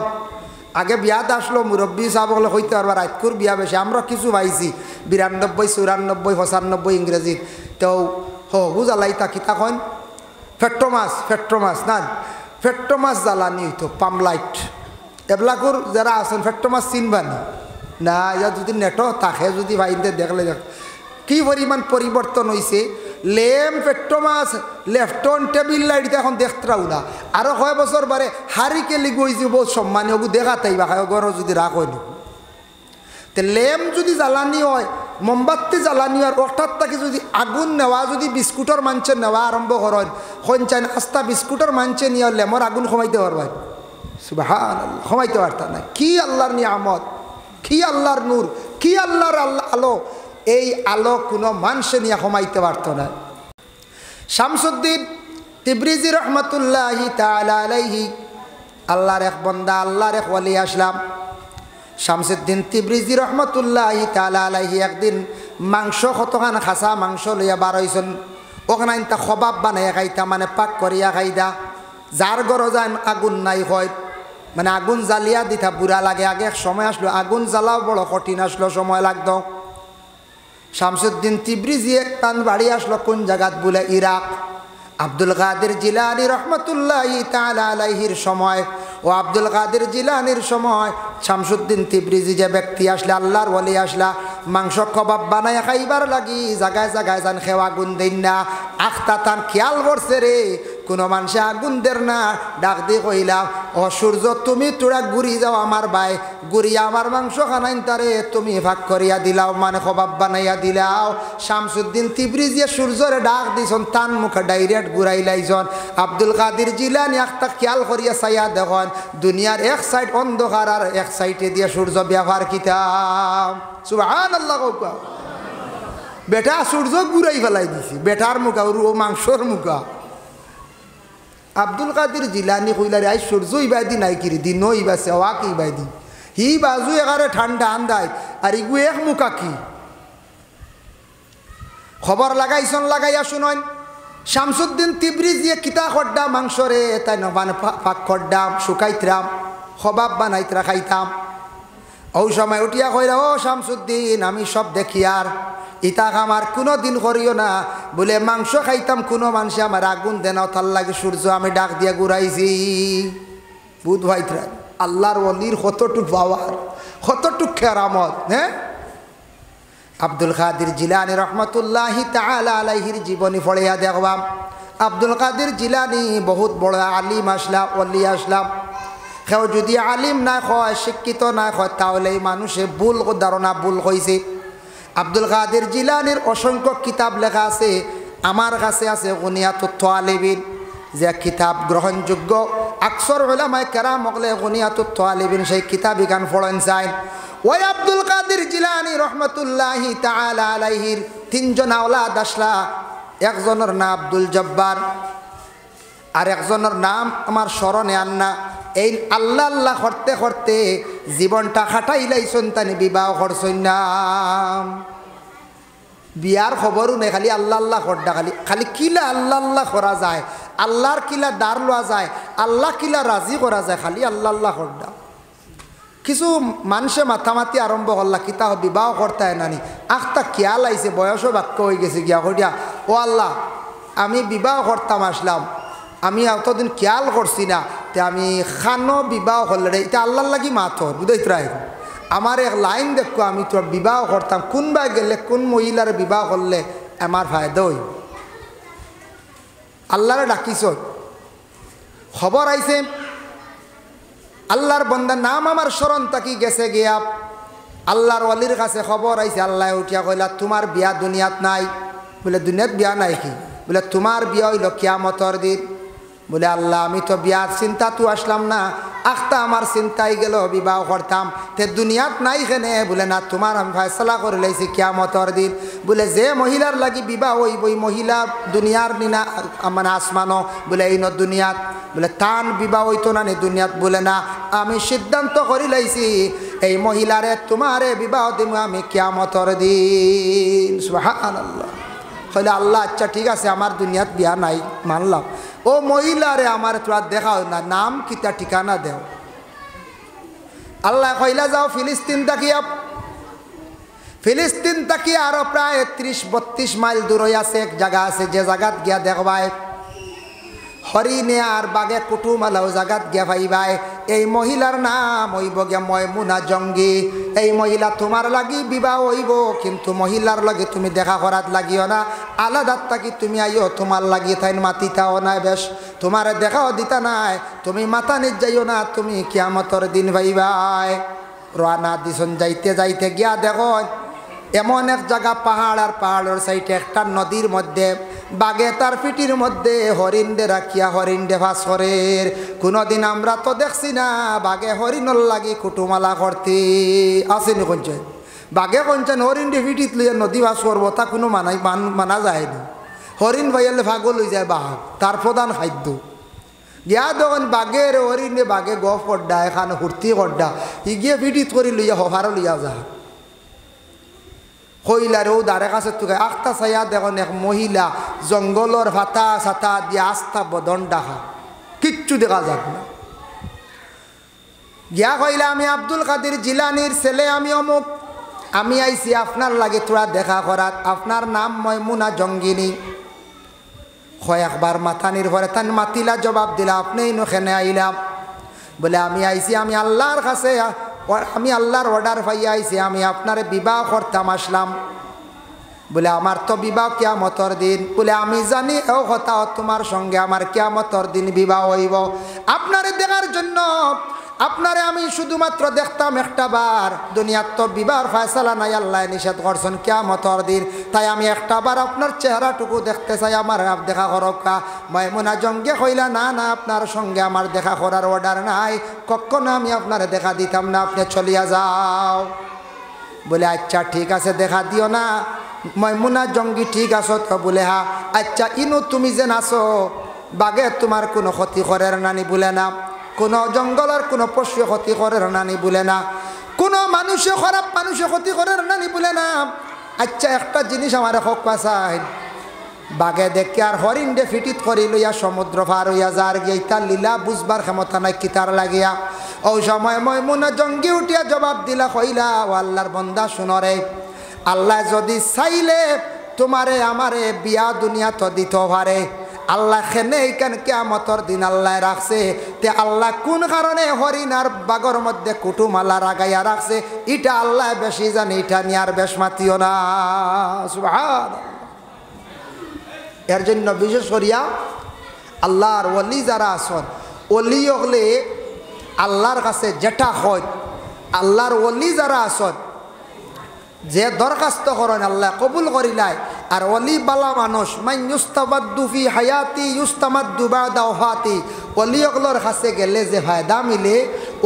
আগে বিয়াত আসলো মুরব্বী সাহেবগুলো হইতে পারবা, রাতকুর বিয়া বেশি আমরা কিছু পাইছি 92, 94, 95 ইংরেজিত। তো হগু জ্বালাইতা কিতা কন ফেট্রোমাস না, ফেট্রোমাস জ্বালানি হইতো পামলাইট। এবলাকুর যারা আছেন ফেট্রোমাস চিনবানি না, ইয়া যদি নেটো তাকে যদি ভাইতে দেখলে দেখ কি পরিমাণ পরিবর্তন হয়েছে। লেম পেট্রোমাস লেফটন টেবিল লাইট এখন দেখতাও না, আরও কয় বছর বারে হারিকে লিগুইছি বহুত সম্মানী ওগু দেখা তাইবা ঘর যদি রাখ হয়নি। তো লেম যদি জ্বালানি হয়, মোমবাতি জ্বালানি হয়, অর্থাৎ তাকে যদি আগুন নেওয়া, যদি বিস্কুটের মাঞ্চে নেওয়া আরম্ভ করেন, হন চাইন আস্তা বিস্কুটের মাঞ্চে নিয়ে লেমর আগুন কমাইতে পারবেন। সুবহানাল্লাহ, কমাইতে পারতাম না। কি আল্লাহর নিয়ামত, কি আল্লাহর নূর, কি আল্লাহর আলো। এই আলো কোনো মানুষে নিয়ে কমাইতে পারত না। শামসুদ্দিন তিবরিজি রহমতুল্লাহি তাআলা আলাইহি আল্লাহর এক বান্দা, আল্লাহর এক ওয়ালি আসলাম। শামসুদ্দিন তিবরিজি রহমতুল্লাহি তাআলা আলাইহি একদিন মাংস কতখান খাসা মাংস লইয়া বার হইছেন। ওখানে তা খবাব বানাইয়া খাইতা, মানে পাক করিয়া খাইতা। যার গরো যান আগুন নাই হয়, মানে আগুন জ্বালিয়া দিতা বুড়া লাগে। আগে এক সময় আসলো আগুন জ্বালাও বড় কঠিন, আসলো সময় লাগতো। শামসুদ্দিন তিবরিজি এক টান বাড়ি আসলো কোন জায়গাত বলে ইরাক। আব্দুল কাদের জিলানী রহমতুল্লাহি তাআলা আলাইহির সময় ও আব্দুল কাদের জিলানির সময় শামসুদ্দিন তিবরিজি যে ব্যক্তি আসলে, আল্লাহর ওয়ালি আসলা, মাংস কবাব বানায় খাইবার লাগি জায়গায় জায়গায় যান খেও আগুন দেন না। আখতা তান খেয়াল করছে রে কোনো মানুষে আগুন দের না। ডাক দিয়ে কইলাম, ও সূর্য তুমি তোরা ঘুরি যাও আমার ভাই, ঘুরিয়া আমার মাংস খানাইন তারে তুমি ভাগ করিয়া দিলাও, মানে কবাব বানাইয়া দিলাও। শামসুদ্দিন তিবরিজি সূর্যরে ডাক দিছন, তান মুখে ডাইরেক্ট ঘুরাই লাইছন। আব্দুল কাদের জিলানি আখতা খেয়াল করিয়া চাইয়া দেখুন দুনিয়ার এক সাইড অন্ধকার আর এক সাইডে দিয়ে সূর্য ব্যবহার কিতাম। সুবহানাল্লাহ। বেটা সূর্য ঘুরাই ফেলাই দিছি, বেটার মুখা ও মাংসর মুখা। আব্দুল কাদের জিলানি কইলারে আই সূর্য ইবাদি নাই কিরি দিন ইবা সেওয়া কি ইবাদি হি বাজু এগারে ঠান্ডা আন্দায় আর ইগু এক মুখা কি খবর লাগাইছন। লাগাইয়া শুনন শামসুদ্দিন তিবরিজি কিতা খড্ডা মাংস রে তাই মানে পাক খড্ডাম শুকাইতরাম খবাব বানাইতরা খাইতাম। ওই সময় উঠিয়া কইরা, ও শামসুদ্দিন আমি সব দেখি আর ইতাক আমার কোনো দিন করিও না, বলে মাংস খাইতাম কোনো মানুষে আমার আগুন দেন তার লাগে সূর্য আমি ডাক দিয়া ঘুরাইছি। বুধ ভাইতরা আল্লাহর ওলির কতটুক পাওয়ার, কতটুক কেরামত। হ্যাঁ, আব্দুল কাদের জিলানী রহমতুল্লাহি তাআলা আলাইহির জীবনী পড়িয়া দেখবাম। আব্দুল কাদের জিলানী বহুত বড় আলিম আসলা, ওলি আসলাম। কেউ যদি আলিম না হয়, শিক্ষিত না হয়, তাহলে মানুষে ভুল ধারণা ভুল হয়েছে। আব্দুল কাদের জিলানির অসংখ্য কিতাব লেখা আছে, আমার কাছে আছে গুনিয়াতুত তালিবিন, যে কিতাব গ্রহণযোগ্য। আকসর উলামায়ে কেরাম হলে গুনিয়াতুত তালিবিন সেই কিতাব ইখান পড়েন যায়। ওই আব্দুল কাদের জিলানী রহমতুল্লাহি তাআলা আলাইহির তিনজন আওলাদ আসলা। একজনের নাম আব্দুল জব্বার, আর একজনের নাম আমার স্মরণে আন্না। এই আল্লাহ আল্লাহ করতে করতে জীবনটা খাটাই লাইছন, তানি বিবাহ করছই না। বিয়ার খবরও নেই, খালি আল্লাহ আল্লাহ করডা, খালি খালি কিলা আল্লাহ আল্লাহ করা যায়, আল্লাহর কিলা দাঁড় লওয়া যায়, আল্লাহ কিলা রাজি করা যায়, খালি আল্লাহ আল্লাহ করডা। কিছু মানুষে মাথামাতি আরম্ভ করলা কিতা বিবাহ করতে নানি আখতা খেয়াল আইছে, বয়সও বাক্য হয়ে গেছে গিয়া করিয়া, ও আল্লাহ আমি বিবাহ করতাম আসলাম, আমি এতদিন খেয়াল করছি না, তে আমি খানো বিবাহ করলে রে এটা আল্লাহর লাগি মাথর বুঝাইতে রায়। আমার এক লাইন দেখো, আমি তো বিবাহ করতাম, কোনবা গেলে কোন মহিলার বিবাহ করলে আমার ফায়দা হই। আল্লাহরে ডাকিছ, খবর আইছে আল্লাহর বন্দার নাম আমার স্মরণ তাকি গেছে গিয়া আল্লাহর ওয়ালির কাছে খবর আইছে। আল্লাহ উঠিয়া কইলা, তোমার বিয়া দুনিয়াত নাই। বলে দুনিয়াত বিয়া নাই কি? বলে তোমার বিয়া হইল কিয়ামতর দিন। বলে আল্লাহ আমি তো বিয়ার চিন্তা তো আসলাম না, আখতা আমার চিন্তাই গেল বিবাহ করতাম, তে দুনিয়াত নাই কেনে? বলে না, তোমার আমি ফয়সালা করে লাইছি কিয়ামতর দিন। বলে যে মহিলার লাগি বিবাহ হইব ওই মহিলা দুনিয়ার নিনা মানে আসমানো, বলে এই ন দুনিয়াত। বলে তান বিবাহ হইতো না নি দুনিয়াত? বলে না, আমি সিদ্ধান্ত করে লাইছি এই মহিলারে তোমারে বিবাহ দিব আমি কিয়ামতর দিন। সুবহানাল্লাহ। কইলে আল্লাহ আচ্ছা ঠিক আছে, আমার দুনিয়াত বিয়া নাই মানলাম, ও মহিলারে আমার তোরা দেখাও না, নাম কিতা ঠিকানা দেও। আল্লাহ কইলা যাও ফিলিস্তিন তাকিয়া। ফিলিস্তিন তাকিয়া আরো প্রায় 30-32 মাইল দূরে আছে এক জায়গা আছে, যে জায়গাত গিয়া দেখবাই হরিণে আর বাঘে কুটুমালাও জায়গাত গিয়া ভাইবাই এই মহিলার নাম হইব গিয়া ময়মুনা জঙ্গি। এই মহিলা তোমার লাগি বিবাহ হইব, কিন্তু মহিলার লাগে তুমি দেখা করাত লাগিও না, আলাদা থাকি তুমি আইও, তোমার লাগি তাই মাতিতাও না, বেশ তোমার দেখাও দিতা নাই, তুমি মাথা নিজ যাইও না, তুমি কিয়ামতর দিন ভাইবাই। রানা দিছন যাইতে যাইতে গিয়া দেখো এমন এক জায়গা পাহাড়, আর পাহাড়ের সাইডে একটা নদীর মধ্যে বাঘে তার পিটির মধ্যে হরিণে রাখিয়া হরিণে ভাস করে। কোনোদিন আমরা তো দেখছি না বাঘে হরিণর লাগি কুটুমালা করতে আসেনি কঞ্চন। বাঘে কঞ্চন হরিণে পিটিত লইয়া নদী ভাস করবো তা কোনো মানা যায় না। হরিণ ভাইয়ালে পাগল হয়ে যায় বাঘ, তার প্রধান খাদ্য। গিয়া তখন বাঘের হরিণে বাঘে গফ করডা এখানে হুর্তি করডা ই গিয়ে পিটিত করি লইয়া হফারও লইয়া যা কইলারেও দাঁড়ে কাছে তুকে আখতা চাইয়া দেখুন এক মহিলা জঙ্গলর ভাতা ছাতা দিয়ে আস্থা বদন ডাকা, কিচ্ছু দেখা যাক না। গিয়া কইলা আমি আব্দুল কাদের জিলানির ছেলে, আমি অমুক, আমি আইছি আপনার লাগে তোরা দেখা করাত, আপনার নাম ময়মুনা জঙ্গিনী। কয়েকবার মাথা নির্ভরে তান মাতিলা জবাব দিলা আপনি নখেনে আইলাম? বলে আমি আইছি, আমি আল্লাহর কাছে, আমি আল্লাহর অর্ডার পাইয়া আইছি, আমি আপনার বিবাহ করতাম আসলাম। বলে আমার তো বিবাহ কিয়ামতর দিন। বলে আমি জানি ও কথা তোমার সঙ্গে আমার কিয়ামতর দিন বিবাহ হইব, আপনারে দেখার জন্য আপনারে আমি শুধুমাত্র দেখতাম একটা বার। দুনিয়ার তো বিবাহর ফয়সালা নাই, আল্লাহ নিষেধ করছেন কিয়ামতর দিন, তাই আমি একটা বার আপনার চেহারাটুকু দেখতে চাই, আমার দেখা করকা। মাইমুনা জঙ্গে কইলা না না, আপনার সঙ্গে আমার দেখা করার অর্ডার নাই, কখনো আমি আপনারে দেখা দিতাম না, আপনি চলিয়া যাও। বলে আচ্ছা ঠিক আছে দেখা দিও না। মাইমুনা জঙ্গি ঠিক আছো তো? বলে হা। আচ্ছা ইনু তুমি যে নাচো বাঘে তোমার কোনো ক্ষতি করে নানি? বলে না। কোনো জঙ্গলের কোনো পশু ক্ষতি করে নানি? বলে না। কোনো মানুষে খারাপ মানুষে ক্ষতি করে নানি? বলে না। আচ্ছা একটা জিনিস আমার হক চাই, বাঘে দেখে আর হরিণ ডে ফিটিত করি লইয়া সমুদ্র পার হইয়া যার গিয়ে তার লীলা বুঝবার ক্ষমতা নাই কিতার লাগিয়া। ওই সময় মাইমুনা জঙ্গি উঠিয়া জবাব দিলা কইলা ও আল্লাহর বন্দা শুনরে, আল্লাহ যদি চাইলে তোমারে আমারে বিয়া দুনিয়া তো দিতে পারে। আল্লাহ খেনে এইখান কিয়ামতর দিন আল্লাহ রাখছে, তে আল্লাহ কোন কারণে হরিণ আর বাঘর মধ্যে কুটুমালা রাগাইয়া রাখছে এটা আল্লাহ বেশি জানে, এটা নিয়ে আর বেশ মাতিও না। সুবহানাল্লাহ। এর জন্য বিশেষ করিয়া আল্লাহর ওলি যারা আসন, ওলি হলে আল্লাহর কাছে যেটা হয়, আল্লাহর ওলি যারা আসন যে দরখাস্ত করেন আল্লাহ কবুল করিলাই। আর ওলি বালা মানুষ মান ইউস্তামাদ্দু ফি হায়াতি ইউস্তামাদ্দু বাদা ওয়াফাতি, ওলিগুলোর কাছে গেলে যে ফায়দা মিলে,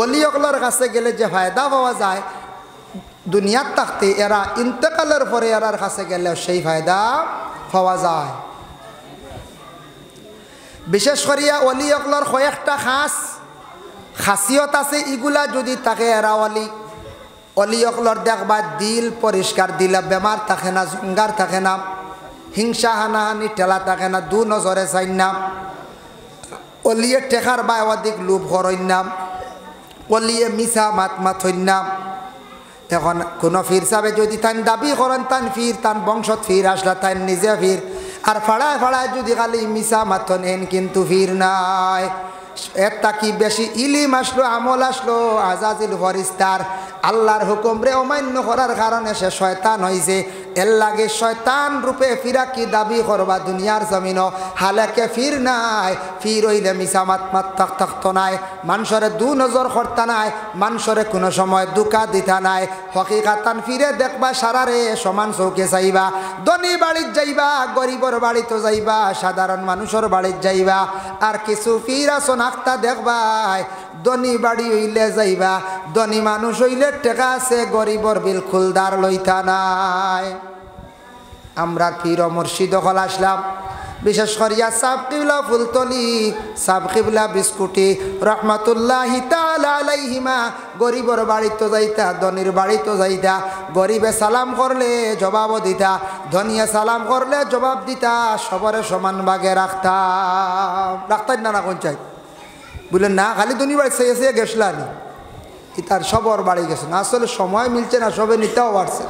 ওলিগুলোর কাছে গেলে যে ফায়দা পাওয়া যায় দুনিয়ার থাকতে, এরা ইন্তেকালের পরে এরার কাছে গেলে সেই ফায়দা পাওয়া যায়। বিশেষ করিয়া ওলিগুলোর কয়েকটা খাসিয়ত আছে, এগুলা যদি তাকে এরা অলিয়কলর দেখবা দিল পরিষ্কার, দিলা বেমার থাকে না, জঙ্গার থাকে না, হিংসা হানাহানি ঠেলা থাকে না, দু নজরে চাই না, অলিয়ে টেকার বা অধিক লোভ করই না, অলিয়ে মিছা মাত হইন না। এখন কোনো ফির সাবে যদি তান দাবি করেন তান ফির, তান বংশত ফির আসলা তান নিজে ফির, আর ফাড়ায় ফাড়ায় যদি খালি মিছা মাত নেন কিন্তু ফির নাই। এর তাকি বেশি ইলিম আসলো, আমল আসলো, আজাজিল ফরিস্তার আল্লাহর হুকুম রে অমান্য করার কারণে সে শয়তান হয়েছে। এর লাগে শয়তান রূপে ফিরা কি দাবি করবা দুনিয়ার জমিন, হালেকে ফির নাই, ফির হইলে মিসামাত থাকত নাই, মানুষরে দু নজর করতা নাই, মানুষরে কোনো সময় দুকা দিতা নাই। হকিকাতান ফিরে দেখবা সারারে সমান চৌকে যাইবা, ধনী বাড়িত যাইবা, গরিবর বাড়িতে যাইবা, সাধারণ মানুষের বাড়িত যাইবা। আর কিছু ফির আসন আখতা দেখবাই ধনী বাড়ি হইলে যাইবা, ধনী মানুষ হইলে টেকা আছে, গরিবর বিলকুল দার লইতা নাই। আমরা পীর ও মুর্শিদ হল আসলাম, বিশেষ করিয়া সাব কিবলা ফুলতলি, সাব কিবলা বিস্কুটি রহমাতুল্লাহি তাআলা আলাইহিমা গরিবর বাড়িতে যাইতা, ধনীর বাড়িতে যাইতা, গরিবে সালাম করলে জবাব দিতা, ধনিয়া সালাম করলে জবাব দিতা, সবরে সমান ভাগে রাখতাম না কোন চাই বললেন না, খালি ধনী বাড়ি চেয়ে গেছলানি তার সবর বাড়ি গেছে না, আসলে সময় মিলছে না, সবে নিতেও পারছে।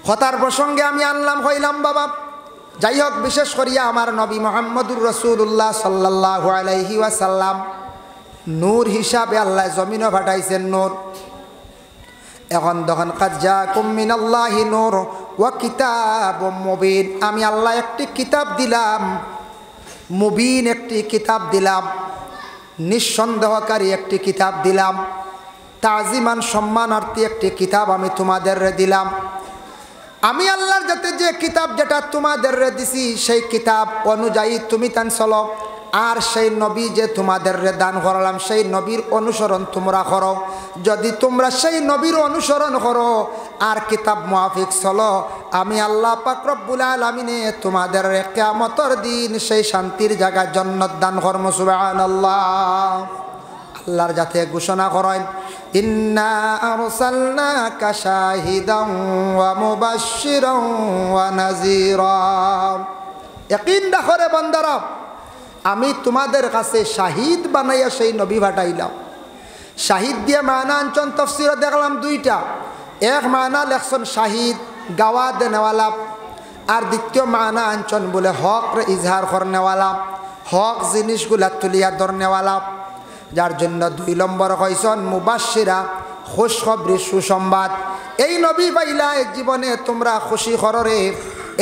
হতার প্রসঙ্গে আমি আনলাম হইলাম বাবা। যাই হোক, বিশেষ করিয়া আমার নবী মুহাম্মদুর রাসূলুল্লাহ সাল্লাল্লাহু আলাইহি ওয়াসাল্লাম নূর হিসাবে আল্লাহ জমিনে পাঠাইছেন নূর। এখন তখন কাদ জাকুম মিনাল্লাহি নূর ওয়া কিতাবুম মুবিন, আমি আল্লাহ একটি কিতাব দিলাম, মুবিন একটি কিতাব দিলাম, নিঃসন্দেহকারী একটি কিতাব দিলাম, তাজিমান সম্মানার্থী একটি কিতাব আমি তোমাদের দিলাম। আমি আল্লাহর যাতে যে কিতাব যেটা তোমাদের দিছি সেই কিতাব অনুযায়ী তুমি তান চলো। আর সেই নবী যে তোমাদের দান করলাম সেই নবীর অনুসরণ তোমরা করো। যদি তোমরা সেই নবীর অনুসরণ করো আর কিতাব মুআফিক চলো, আমি আল্লাহ পাক রব্বুল আলামিনে তোমাদের কিয়ামতের দিন সেই শান্তির জায়গা জান্নাত দান করব। সুবহানাল্লাহ। আল্লাহর যাতে ঘোষণা করেন, ইন্না আরসালনাকা শাহিদান ওয়া মুবাশশিরান ওয়া নাযীরা। ইয়াকিন রাখরে বান্দারা, আমি তোমাদের কাছে শাহিদ বানাইয়া সেই নবী পাঠাইলাম। শাহিদ দিয়ে মানা আনছন তাফসীরে দেখলাম দুইটা। এক মানা লেখছেন শাহিদ গাওয়া দেনেওয়ালা, আর দ্বিতীয় মানা আনছন বলে হক রে ইজহার করনেওয়ালা, হক জিনিসগুলা তুলিয়া ধরনেওয়ালা। যার জন্য 2 নম্বর হইছন মুবাশশিরা, খুশখবরি সুসংবাদ। এই নবী পাইলা এক জীবনে তোমরা খুশি কররে,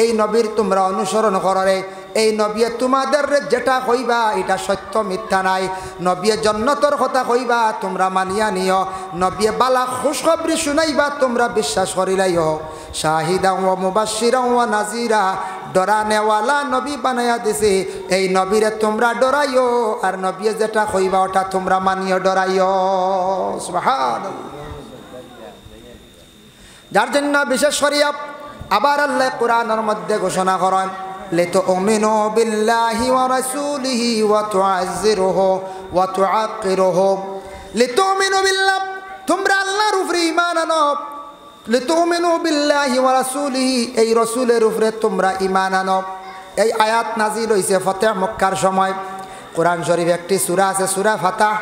এই নবীর তোমরা অনুসরণ কররে। এই নবী তোমাদের যেটা কইবা এটা সত্য মিথ্যা নাই। নবী জান্নাতের কথা কইবা তোমরা মানিয়া নিও, নবী বালা খুশখবরি শুনাইবা তোমরা বিশ্বাস করিলাইও। শাহিদা ওয়া মুবাশশিরা ওয়া নাযীরা, ডরানেওয়ালা নবী বানায়া দিছে। এই নবীরে তোমরা ডরাইও, আর নবী যেটা কইবা ওটা তোমরা মানিও ডরাইও। সুবহানাল্লাহ। যার জন্য বিশেষ করিয়া আবার আল্লাহ কোরআনের মধ্যে ঘোষণা করেন, লিতুমিনু বিল্লাহি ওয়া রাসূলিহি ওয়া তুআজ্জিরুহু ওয়া তুআক্কিরুহু। লিতুমিনু বিল্লাহ, তোমরা আল্লাহর উপরে ঈমান আনো। লিতুমিনু বিল্লাহি ওয়া রাসূলিহি, এই রাসূলের উপরে তোমরা ঈমান আনো। এই আয়াত নাজিল হইছে ফতহ মক্কার সময়। কোরআন শরীফ একটি সূরা আছে সূরা ফাতাহ।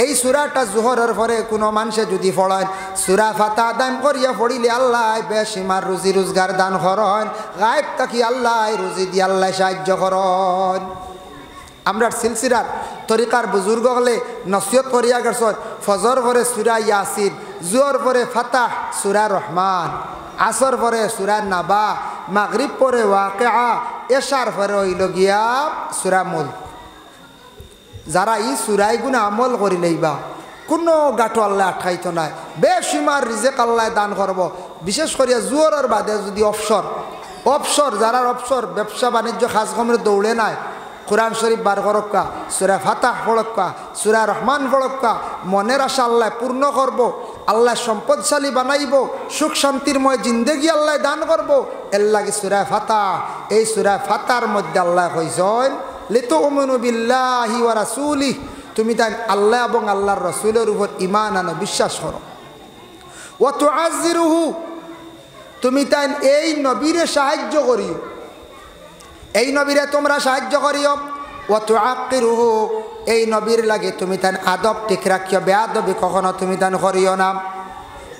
এই সূরাটা জোহরের পরে কোনো মানুষে যদি পড়েন, সূরা ফাতাহ দান করিয়া পড়িলে আল্লাহ বেশিমার রুজি রোজগার দান করেন। গায়েব থাকি আল্লাহ রুজি দিয়ে আল্লাহ সাহায্য করেন। আমরা সিলসিলার তরিকার বুজুর্গ হলে নসিহত করিয়া গেছেন, ফজর পরে সূরা ইয়াসিন, জোহর পরে ফাতাহ সূরা রহমান, আসর পরে সূরা নাবা, মাগরিব পরে ওয়াকিআ, এশার পরে হইল গিয়া সূরা মুলক। যারা এই সূরাগুলো আমল করিলেইবা কোনো গাটো আল্লাহ আটকাইতো নাই, বেশিমার রিজেক আল্লাহ দান করব। বিশেষ করিয়া জোহরের বাদে যদি অবসর যারা অবসর ব্যবসা বাণিজ্য কাজ কমে দৌড়ে নাই, কোরআন শরীফ বার করক্কা, সূরা ফাতাহ পড়ক্কা, সূরা রহমান পড়ক্কা, মনের আশা আল্লাহ পূর্ণ করব, আল্লাহ সম্পদশালী বানাইব, সুখ শান্তিরময় জিন্দেগি আল্লাহ দান করব। এর লাগে সূরা ফাতাহ। এই সূরা ফাতাহর মধ্যে আল্লাহ কইছেন, লিতুমিনু বিল্লাহি ওয়া রাসূলিহি, তুমি তাই আল্লাহ এবং আল্লাহর রাসূলের উপর ঈমান আনো, বিশ্বাস করো। ওয়া তুআজ্জিরুহু, তুমি তাই এই নবীরে সাহায্য করিও, এই নবীরে তোমরা সাহায্য করিও। ওয়া তুআক্কিরুহু, এই নবীর লাগে তুমি তাই আদব ঠিক রাখিও, বেয়াদবি কখনো তুমি তাই করিও না।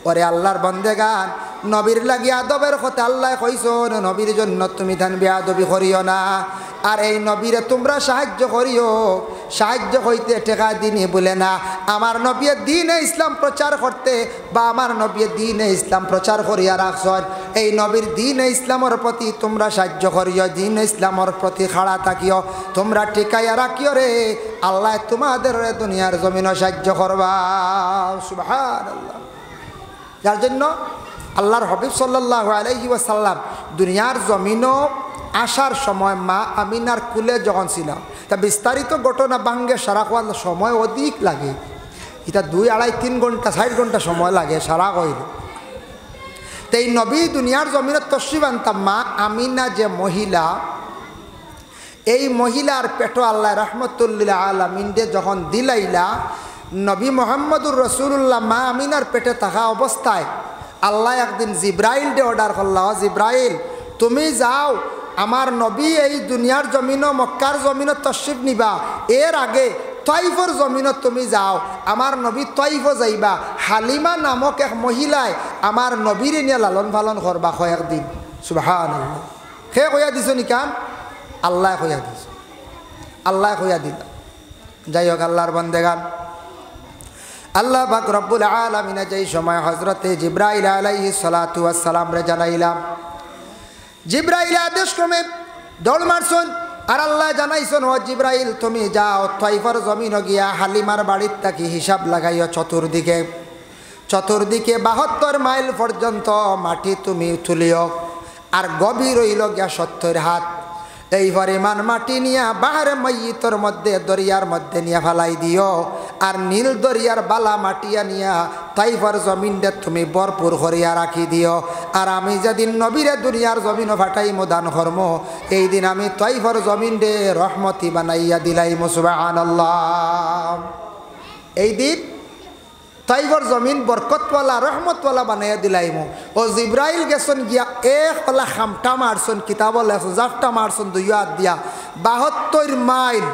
ওরে আল্লাহর বন্দেগান, নবীর লাগি আদবের কথা আল্লাহ কইছেন, নবীর জন্য তুমি তাই বেয়াদবি করিও না। আর এই নবীরে তোমরা সাহায্য করিও। সাহায্য হইতে টেকা দিনই বলে না, আমার নবী দ্বীনে ইসলাম প্রচার করতে বা আমার নবী দ্বীনে ইসলাম প্রচার করিয়া রাখছেন। এই নবীর দ্বীনে ইসলামের প্রতি তোমরা সাহায্য করিও, দ্বীনে ইসলামের প্রতি খাড়া থাকিও, তোমরা টিকাইয়া রাখিও রে। আল্লাহ তোমাদের দুনিয়ার জমিনও সাহায্য করবা। সুবহানাল্লাহ। যার জন্য আল্লাহর হাবিব সাল্লাল্লাহু আলাইহি ওয়াসাল্লাম দুনিয়ার জমিনও আসার সময় মা আমিনার কুলে যখন ছিলাম, তা বিস্তারিত ঘটনা বাঙ্গে সারা হওয়ার সময় অধিক লাগে। এটা 2, 2.5, 3 ঘন্টা 4 ঘন্টা সময় লাগে সারা কইল। তো এই নবী দুনিয়ার জমিনের তশরিফ আনতাম মা আমিনা যে মহিলা, এই মহিলার পেটো আল্লাহ রহমতুল্লিল আলামিনকে যখন দিলাইলা, নবী মোহাম্মদুর রসুল্লাহ মা আমিনার পেটে থাকা অবস্থায় আল্লাহ একদিন জিব্রাইল ডে অর্ডার করলা, জিব্রাইল তুমি যাও, আমার নবী এই দুনিয়ার জমিনও মক্কার জমিনত তশরিফ নিবা, এর আগে তয়ফর জমিনত তুমি যাও, আমার নবী তয়ফও যাইবা, হালিমা নামক এক মহিলায় আমার নবীর নিয়ে লালন পালন করবা কয়েকদিন। সুবহানাল্লাহ। সে কইয়া দিছ নিকান, আল্লাহ কইয়া দিছ, আল্লাহ কইয়া দিল। যাই হোক আল্লাহর বন্দেগান, আল্লাহ পাক রব্বুল আলামিন যেই সময় হযরতে জিব্রাইল আলাইহিস সালাতু ওয়াস সালাম রে জানাইলাম, জিব্রাইল আদেশ ক্রমে দৌড় মারছন। আর আল্লাহ জানাইছেন, ও জিব্রাইল তুমি যাও তয়ফার জমিন গিয়া হালিমার বাড়ির থাকি হিসাব লাগাইও, চতুর্দিকে 72 মাইল পর্যন্ত মাটি তুমি তুলিও, আর গভীর হইল গিয়া 70 হাত। এই পরিমাণ মাটি নিয়া বাহারে মাইয়িতর মধ্যে দরিয়ার মধ্যে নিয়ে ফেলাই দিও। আর নীল দরিয়ার বালা মাটিয়া নিয়া তাইফার জমিনটা তুমি ভরপুর করিয়া রাখি দিও। আর আমি যেদিন নবীরে দুনিয়ার জমিনও ফাটাইমো দান কর্ম, এই দিন আমি তাইফার জমিন রে রহমতি বানাইয়া দিলাইমো। সুবহানাল্লাহ। এই দিন তাইফার জমিন বরকতওয়ালা রহমতওয়ালা বানাইয়া দিলাইমো। ও জিব্রাইল গেছন গিয়া এক ওলা খামটা মারছন, কিতাব লেখছন জাফটা মারছন 2 হাত দিয়া 72 মাইল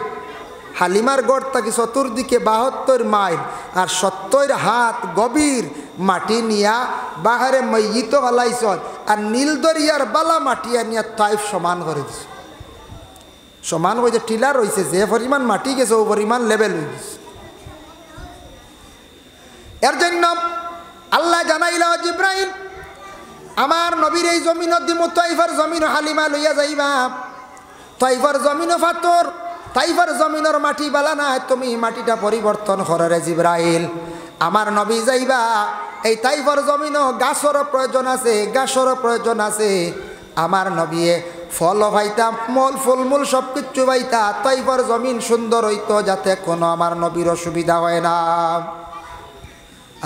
হালিমার গড় থাকি চতুর্দিকে 72 মাইল আর 70 হাত গভীর মাটি নিয়া বাহারে ময়িত হলাইছন। আর নীল দরিয়ার বালা মাটিয়া নিয়া তাইফ সমান করে দিছে। সমান হয়েছে টিলার রয়েছে, যে পরিমাণ মাটি গেছে ও পরিমাণ লেভেল হয়ে গেছে। এর জন্য আল্লাহ জানাইল জিব্রাইল আমার নবীর এই জমিন দিমু তাইফার জমিন হালিমা লইয়া যাইবা। তাইফার জমিন ফাতর, তাইফার জমিনের মাটি বালা না, তুমি মাটিটা পরিবর্তন করে জিব্রাইল। আমার নবী যাইবা এই তাইফার জমিনও গাছর প্রয়োজন আছে, গাছর প্রয়োজন আছে। আমার নবীয়ে ফল পাইতা, মল ফলমূল সব কিছু পাইতা। তাইফার জমিন সুন্দর হইতো যাতে কোনো আমার নবীর অসুবিধা হয় না।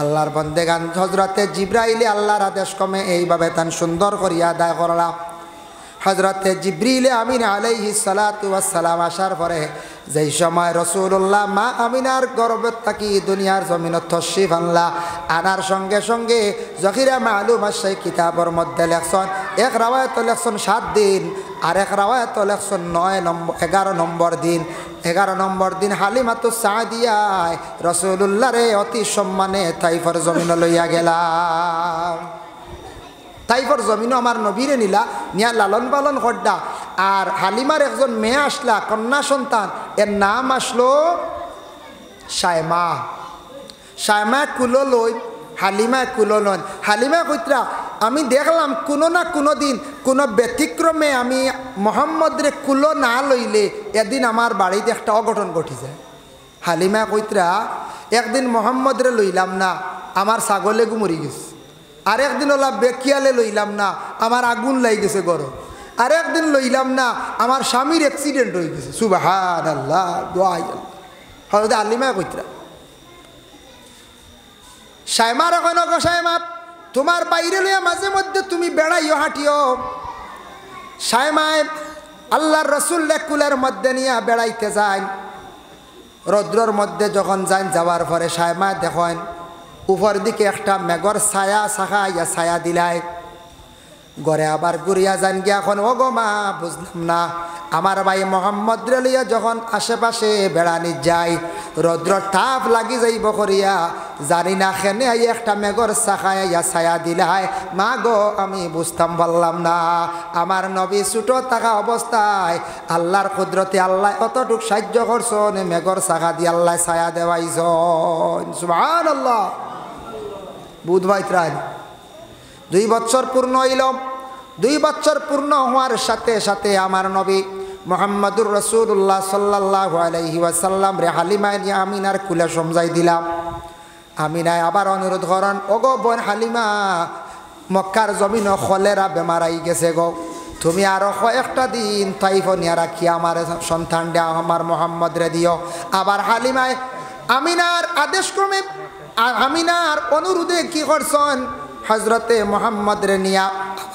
আল্লাহর বন্দেগান হজরতে জিব্রাইলে আল্লাহর আদেশ কমে এইভাবে তান সুন্দর করিয়া আদায় করলাম। হজরতে জিব্রিলে আমিন আলাইহিস সালাতু ওয়াস সালাম আসার পরে যেই সময় রাসূলুল্লাহ মা আমিনার গর্ভে থাকি দুনিয়ার জমিনত তশরিফ আনলা, আনার সঙ্গে সঙ্গে জখিরা মালুম আছে কিতাবের মধ্যে লেখছেন, এক রাওয়ায়াত লেখছেন 7 দিন, আর এক রাওয়ায়াত লেখছেন 11 নম্বর দিন। 11 নম্বর দিন হালিমাতুস সাদিয়ায় রাসূলুল্লাহ রে অতি সম্মানে তাইফার জমিন লইয়া গেলাম। তাইফার জমিনও আমার নবীরে নিলা নিয়া লালন পালন করডা। আর হালিমার একজন মেয়ে আসলা, কন্যা সন্তান, এর নাম আসলো সায়মা। সায়মা কুলো লই, হালিমা কুলো লন। হালিমা কইত্রা আমি দেখলাম কোনো না কোনো দিন কোনো ব্যতিক্রমে আমি মোহাম্মদরে কুলো না লইলে এদিন আমার বাড়িতে একটা অঘটন ঘটি যায়। হালিমা কইত্রা একদিন মোহাম্মদরে লইলাম না, আমার ছাগলে মরি গেছে। আরেকদিন ওলা বেকিয়ালে লইলাম না, আমার আগুন লাই গেছে গরম। আরেকদিন লইলাম না, আমার স্বামীর অ্যাক্সিডেন্ট হয়ে গেছে। সুবহানাল্লাহ, দোয়াই আল্লাহ। হযরত হালিমা কইত্রা সায়মার এখন গো সায়মা তোমার বাইরে লইয়া মাঝে মধ্যে তুমি বেড়াইও হাঁটিও। সায়মায় আল্লাহর রাসূল কুলের মধ্যে নিয়ে বেড়াইতে যায়। রৌদ্রর মধ্যে যখন যান, যাওয়ার পরে সায়মা দেখেন উপর দিকে একটা মেঘর ছায়া শাখা ইয়া ছায়া দিলাই। ঘরে আবার ঘুরিয়া যান গিয়া এখন ও গো মা বুঝলাম না, আমার ভাই মোহাম্মদ রে লইয়া যখন আশেপাশে বেড়ানি যাই রৌদ্র তাপ লাগি যাইব করিয়া জানি না খেনে একটা মেঘর শাখা ইয়া ছায়া দিলাই। মা গো আমি বুঝতাম পারলাম না, আমার নবী ছোটো থাকা অবস্থায় আল্লাহর কুদরতে আল্লাহ কতটুক সাহায্য করছেন, মেঘর শাখা দিয়ে আল্লাহ ছায়া দেওয়াইছেন। সুবহানাল্লাহ। বুধবাই ত্রাণ 2 বছর পূর্ণ হইল। 2 বছর পূর্ণ হওয়ার সাথে সাথে আমার নবী মুহাম্মদুর রাসূলুল্লাহ সাল্লাল্লাহু আলাইহি ওয়াসাল্লাম রে হালিমা নিয়ে আমিনার কুলে সমঝাই দিলাম। আমিনায় আবার অনুরোধ করেন, ও গো বোন হালিমা, মক্কার জমিন কলেরা বেমার আই গেছে গো, তুমি আরো কয়েকটা দিন তাইফ নিয়ে রাখি আমার সন্তানটা আমার মোহাম্মদ রে দিও। আবার হালিমায় আমিনার আদেশ ক্রমে আমিনার অনুরোধে কি করছেন, হজরতে মোহাম্মদ রে নিয়া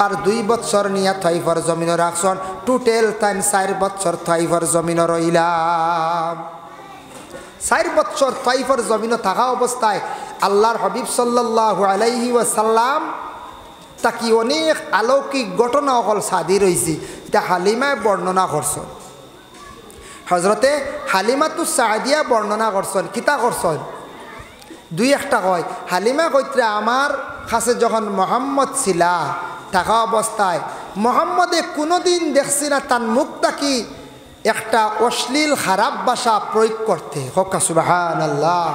আর 2 বছর নিয়া তাইফার জমিন রাখছেন। টোটাল 4 বছর তাইফার জমিন রইলাম। 4 বছর তাইফার জমিন থাকা অবস্থায় আল্লাহর হাবিব সাল্লাল্লাহু আলাইহি ওয়াসাল্লাম তাকি অনেক অলৌকিক ঘটনা অকল সাদি রয়েছে, এটা হালিমায় বর্ণনা করছেন। হজরতে হালিমাতুস সাদিয়া বর্ণনা করছেন, কিতা করছেন 2-1টা কয়। হালিমা কইত্রে আমার কাছে যখন মোহাম্মদ ছিলা থাকা অবস্থায় মোহাম্মদে কোনোদিন দেখছি না তার মুখটা কি একটা অশ্লীল খারাপ ভাষা প্রয়োগ করতে। হকা সুবহানাল্লাহ।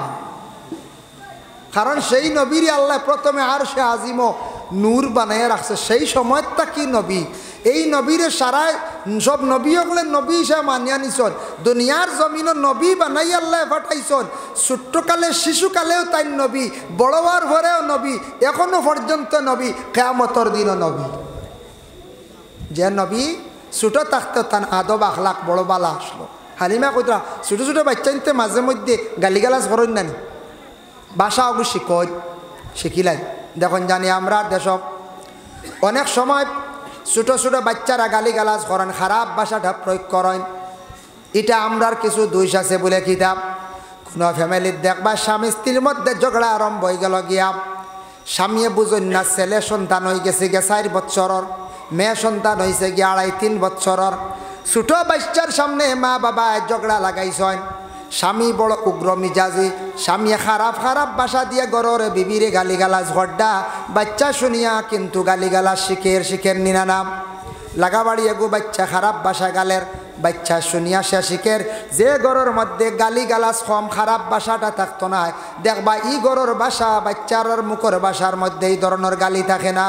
কারণ সেই নবীরই আল্লাহ প্রথমে আর সে আজিমো নূর বানাইয়া রাখছে, সেই সময়টা কি নবী, এই নবীরে সারা সব নবী হলে নবী হিসাবে মানিয়া নিছন, দুনিয়ার জমিনও নবী বানাই আল্লাহ পাঠাইছন। ছোট্টকালে শিশুকালেও তাই নবী, বড় হওয়ার পরেও নবী, এখনো পর্যন্ত নবী, কিয়ামতের দিনও নবী। যে নবী ছোটো থাকতে তান আদব আখলাক বড় বালা আসলো। হালিমা কইতরা ছোটো ছোটো বাচ্চা নিতে মাঝে মধ্যে গালিগালাজ করেন নানি, ভাষা অগু শিখই শিখিলাই। দেখুন জানি আমরা দেশ অনেক সময় ছোটো ছোটো বাচ্চারা গালিগালাজ করেন, খারাপ ভাষাটা প্রয়োগ করেন। এটা আমরার কিছু দোষ আছে বলে কিতাব। কোনো ফ্যামিলির দেখবা স্বামী স্ত্রীর মধ্যে ঝগড়া আরম্ভ হয়ে গেল গিয়া, স্বামীয়ে বুঝুন না ছেলে সন্তান হয়ে গেছে গিয়া 4 বছরের, মেয়ে সন্তান হয়েছে গিয়া 2.5-3 বছরের। ছোটো বাচ্চার সামনে মা বাবা ঝগড়া লাগাইছেন। স্বামী বড় উগ্র মিজাজি, স্বামী খারাপ খারাপ ভাষা দিয়ে গররে বিবিরে গালিগালাজ হড্ডা, বাচ্চা শুনিয়া কিন্তু গালিগালাজ শিখের নিনা নাম লাগাবাড়ি এগো বাচ্চা খারাপ ভাষা গালের, বাচ্চা শুনিয়া সে শিখের। যে গরর মধ্যে গালিগালাজ কম খারাপ ভাষাটা থাকতো না, দেখবা ই গরর ভাষা বাচ্চার মুখর ভাষার মধ্যে এই ধরনের গালি থাকে না।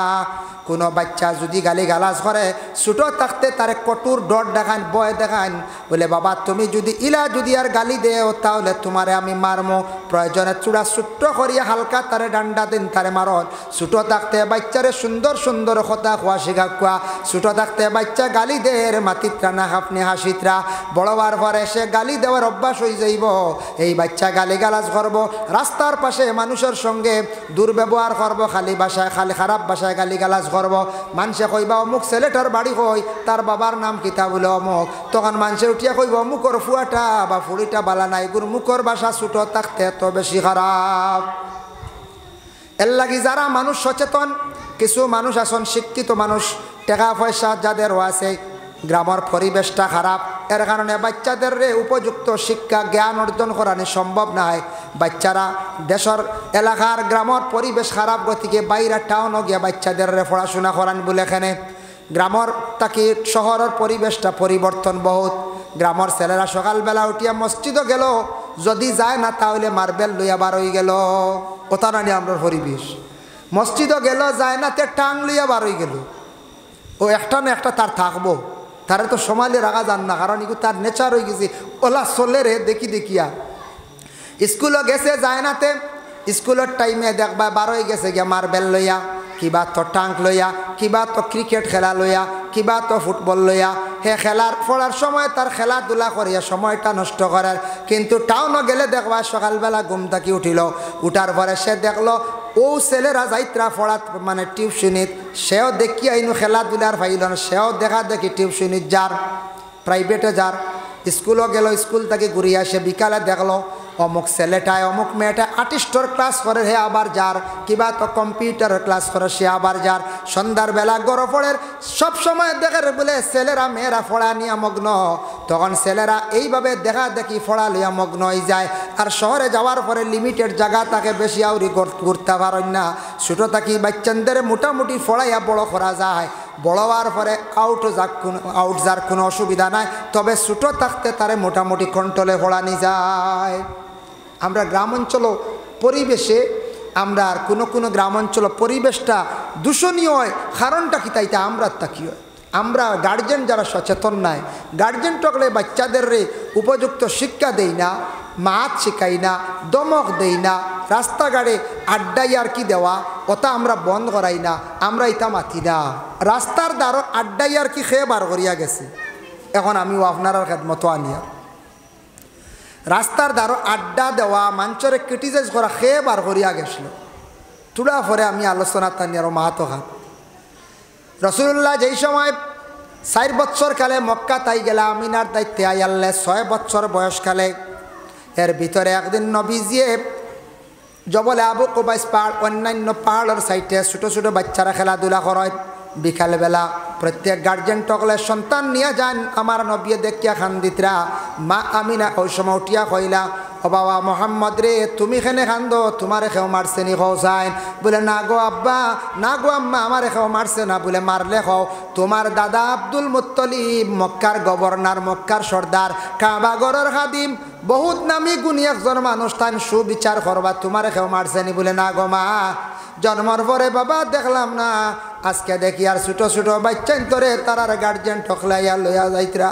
কোনো বাচ্চা যদি গালিগালাজ করে ছোটো থাকতে তারে কটুর ডর দেখান, ভয় দেখান, বলে বাবা তুমি যদি ইলা যদি আর গালি দেও তাহলে তোমারে আমি মারমো, প্রয়োজনে চূড়া ছোট্ট করিয়া হালকা তারে ডান্ডা দিন তারে মারন। ছোটো থাকতে বাচ্চারে সুন্দর সুন্দর কথা খোয়া শিখা খোয়া। ছোটো থাকতে বাচ্চা গালি দেয় মাতিত্রা না আপনি হাসিত্রা, বড়বার পরে সে গালি দেওয়ার অভ্যাস হয়ে যাইব। এই বাচ্চা গালিগালাজ করব, রাস্তার পাশে মানুষের সঙ্গে দুর্ব্যবহার করব, খালি ভাষায় খালি খারাপ ভাষায় গালিগালাজ করব। মানুষে কইবা অমুক ছেলেটার বাড়ি কই, তার বাবার নাম কিতা বলে অমুক, তখন মানুষে উঠিয়া কইব অমুকর ফুয়াটা বা ফুড়িটা বালা নাই, গুর মুখর ভাষা ছোটো থাকতে তো বেশি খারাপ। এর লাগি যারা মানুষ সচেতন, কিছু মানুষ আছেন শিক্ষিত মানুষ, টাকা পয়সা যাদেরও আছে, গ্রামের পরিবেশটা খারাপ, এর কারণে বাচ্চাদের উপযুক্ত শিক্ষা জ্ঞান অর্জন করানো সম্ভব নয়। বাচ্চারা দেশের এলাকার গ্রামের পরিবেশ খারাপ গতিকে বাইরে টাউনও গিয়ে বাচ্চাদের পড়াশোনা করান বলে এখানে গ্রামের তাকে শহরের পরিবেশটা পরিবর্তন বহুত। গ্রামের ছেলেরা সকালবেলা উঠিয়া মসজিদও গেল, যদি যায় না তাহলে মার্বেল লইয়া বার হয়ে গেল, ওটা নানি আমরা পরিবেশ। মসজিদও গেল, যায় না তে টাং লইয়া বার হয়ে গেল। ও একটা না একটা তার থাকবো, তারে তো সমালে রাখা যান না, কারণ এগুলো তার নেচার হয়ে গেছে। ওলা চলে রে দেখি দেখিয়া স্কুলও গেছে, যায় নাতে স্কুলের টাইমে দেখবা বার হয়ে গেছে গিয়া মার্বেল লইয়া, কিবা তো টাঙ্ক লইয়া, কিবা তো ক্রিকেট খেলা লইয়া, কিবা তো ফুটবল লইয়া। হে খেলার পড়ার সময় তার খেলাধুলা করিয়া সময়টা নষ্ট করার। কিন্তু টাউনও গেলে দেখবা সকালবেলা ঘুম থাকি উঠিল, উঠার পরে সে দেখলো ও ছেলেরা যাইত্রা পড়াত মানে টিউশনিত, সেও দেখি আইনু খেলাধুলার ফাইল না, সেও দেখা দেখি টিউশনিত যার, প্রাইভেটে যার। স্কুলও গেল, স্কুল থেকে ঘুরিয়ে আসে বিকালে দেখলো অমুক ছেলেটায় অমুক মেয়েটা আর্টিস্টর ক্লাস করে, হে আবার যার, কিবা তো কম্পিউটারের ক্লাস করে সে আবার যার। সন্ধ্যার বেলা গড় পড়ের সবসময় দেখার বলে ছেলেরা মেয়েরা পড়া নিয়ে মগ্ন, তখন ছেলেরা এইভাবে দেখা দেখি পড়া লিয়া মগ্ন হয়ে যায়। আর শহরে যাওয়ার পরে লিমিটেড জায়গা তাকে বেশি আউরি ঘুরতে পারেন না। ছোটো থাকি বাচ্চাদের মোটামুটি পড়াইয়া বড় করা যায়, বড় হওয়ার পরে আউট যার কোনো অসুবিধা নাই, তবে ছোটো থাকতে তারে মোটামুটি কন্ট্রোলে পড়ানি যায়। আমরা গ্রাম অঞ্চল পরিবেশে আমরা আর কোনো গ্রাম অঞ্চল পরিবেশটা দূষণীয় হয়, কারণটা কি তাইতে আমরা তা কী হয়, আমরা গার্জেন যারা সচেতন নাই, গার্জেন টকলে বাচ্চাদের উপযুক্ত শিক্ষা দেই না, মাত শিখাই না, দমক দেই না, রাস্তাঘাটে আড্ডাই আর কি দেওয়া ওটা আমরা বন্ধ করাই না, আমরা এটা মাতি না। রাস্তার দ্বারা আড্ডাই আর কি খেয়ে বার করিয়া গেছে, এখন আমিও আপনার খেদমতো আনিয়া রাস্তার দ্বারা আড্ডা দেওয়া মানুষের ক্রিটিসাইজ করা খেয়ে বার করিয়া গেছিল। তুলা পরে আমি আলোচনা তানি আরও মাহাতো হাত রসুল্লাহ যেই সময় 4 বছর কালে মক্কা তাই গেলা আমিনার দায়িত্বে আইয়াল্লে 6 বছর বয়সকালে। এর ভিতরে একদিন নবীজিয়ে জবলে আবু কুবাইস পাহাড় অন্যান্য পাহাড়ের সাইডে ছোটো ছোটো বাচ্চারা খেলাধুলা করে। বিকালবেলা প্রত্যেক গার্জেন টকলে সন্তান নিয়ে যান, আমার নবী দেখিয়া খান্দিতরা। মা আমিনা ওই সময় উঠিয়া কইলা, ও বাবা মোহাম্মদ রে তুমি এখানে খান্দো, তোমার খেও মারছে নি খাও যাইন? বলে না গো আব্বা, না গো আম্মা, আমার খেও মারছে না। বলে মারলে খাও, তোমার দাদা আব্দুল মুত্তলিব মক্কার গভর্নর, মক্কার সর্দার, কাবা ঘরের খাদিম, বহুত নামি গুণী একজন মানুষ, তাই সুবিচার করবা, তোমার খেও মারছে নি? বলে না গো মা, জন্মর পরে বাবা দেখলাম না, আজকে দেখি আর ছোটো ছোটো বাচ্চান তোরে তারার গার্জেন ঠকলাইয়া লইয়া যাইতরা।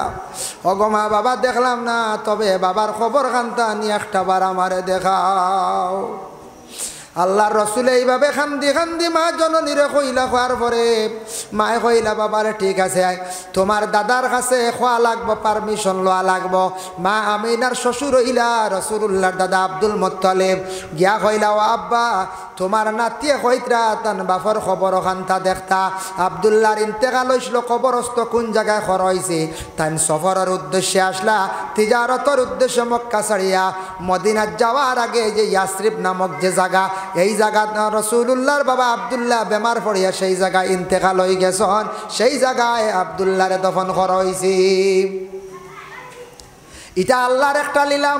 অগমা বাবা দেখলাম না, তবে বাবার খবর খান্তা নিয়ে একটা বার আমারে দেখাও। আল্লাহর রসুল এইভাবে খান্দি খান্দি মা জননীরে কইলা খোয়ার পরে মায়ে কইলা বাবারে ঠিক আছে তোমার দাদার কাছে খোয়া লাগবো, পারমিশন লওয়া লাগবো। মা আমিনার শ্বশুর হইলা রসুলুল্লাহর দাদা আব্দুল মুত্তালিব গিয়া কইলা ও আব্বা তোমার নাতিয়ে কইতরা তান বাপর খবর খান্তা দেখতা আব্দুল্লাহর ইন্তেকাল হইছিল কবরস্থ কোন জায়গায় খর হয়েছে। তাই সফরের উদ্দেশ্যে আসলা, তিজারতর উদ্দেশ্যে মক্কা ছাড়িয়া মদিনাত যাওয়ার আগে যে ইয়াসরিব নামক যে জায়গা, এই জায়গা রসুলুল্লাহর বাবা আব্দুল্লাহ বেমার পড়িয়া সেই জায়গায় ইন্তেকাল হয়ে গেছেন, সেই জায়গায় আব্দুল্লাহরে দফন করা হয়েছে। এটা আল্লাহর একটা লীলা।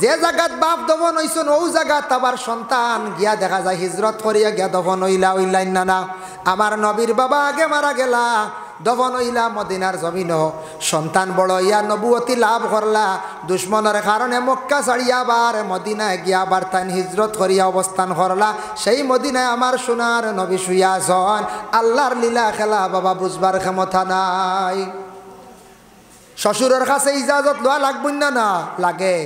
যে জায়গাত বাপ দফন হইছেন ও জায়গাত আবার সন্তান গিয়া দেখা যায় হিজরত করিয়া গিয়া দফন হইলাইন না। আমার নবীর বাবা আগে মারা গেলা, দফন হইলা মদিনার জমিন, সন্তান বড় ইয়া নবুয়তি লাভ করলা, দুশ্মনের কারণে মক্কা ছাড়িয়া আবার মদিনায় গিয়া আবার তাই হিজরত করিয়া অবস্থান করলা। সেই মদিনায় আমার সোনার নবী শুইয়া আছেন। আল্লাহর লীলা খেলা বাবা বুঝবার ক্ষমতা নাই। শ্বশুরের কাছে ইজাজত লওয়া লাগবে না লাগে।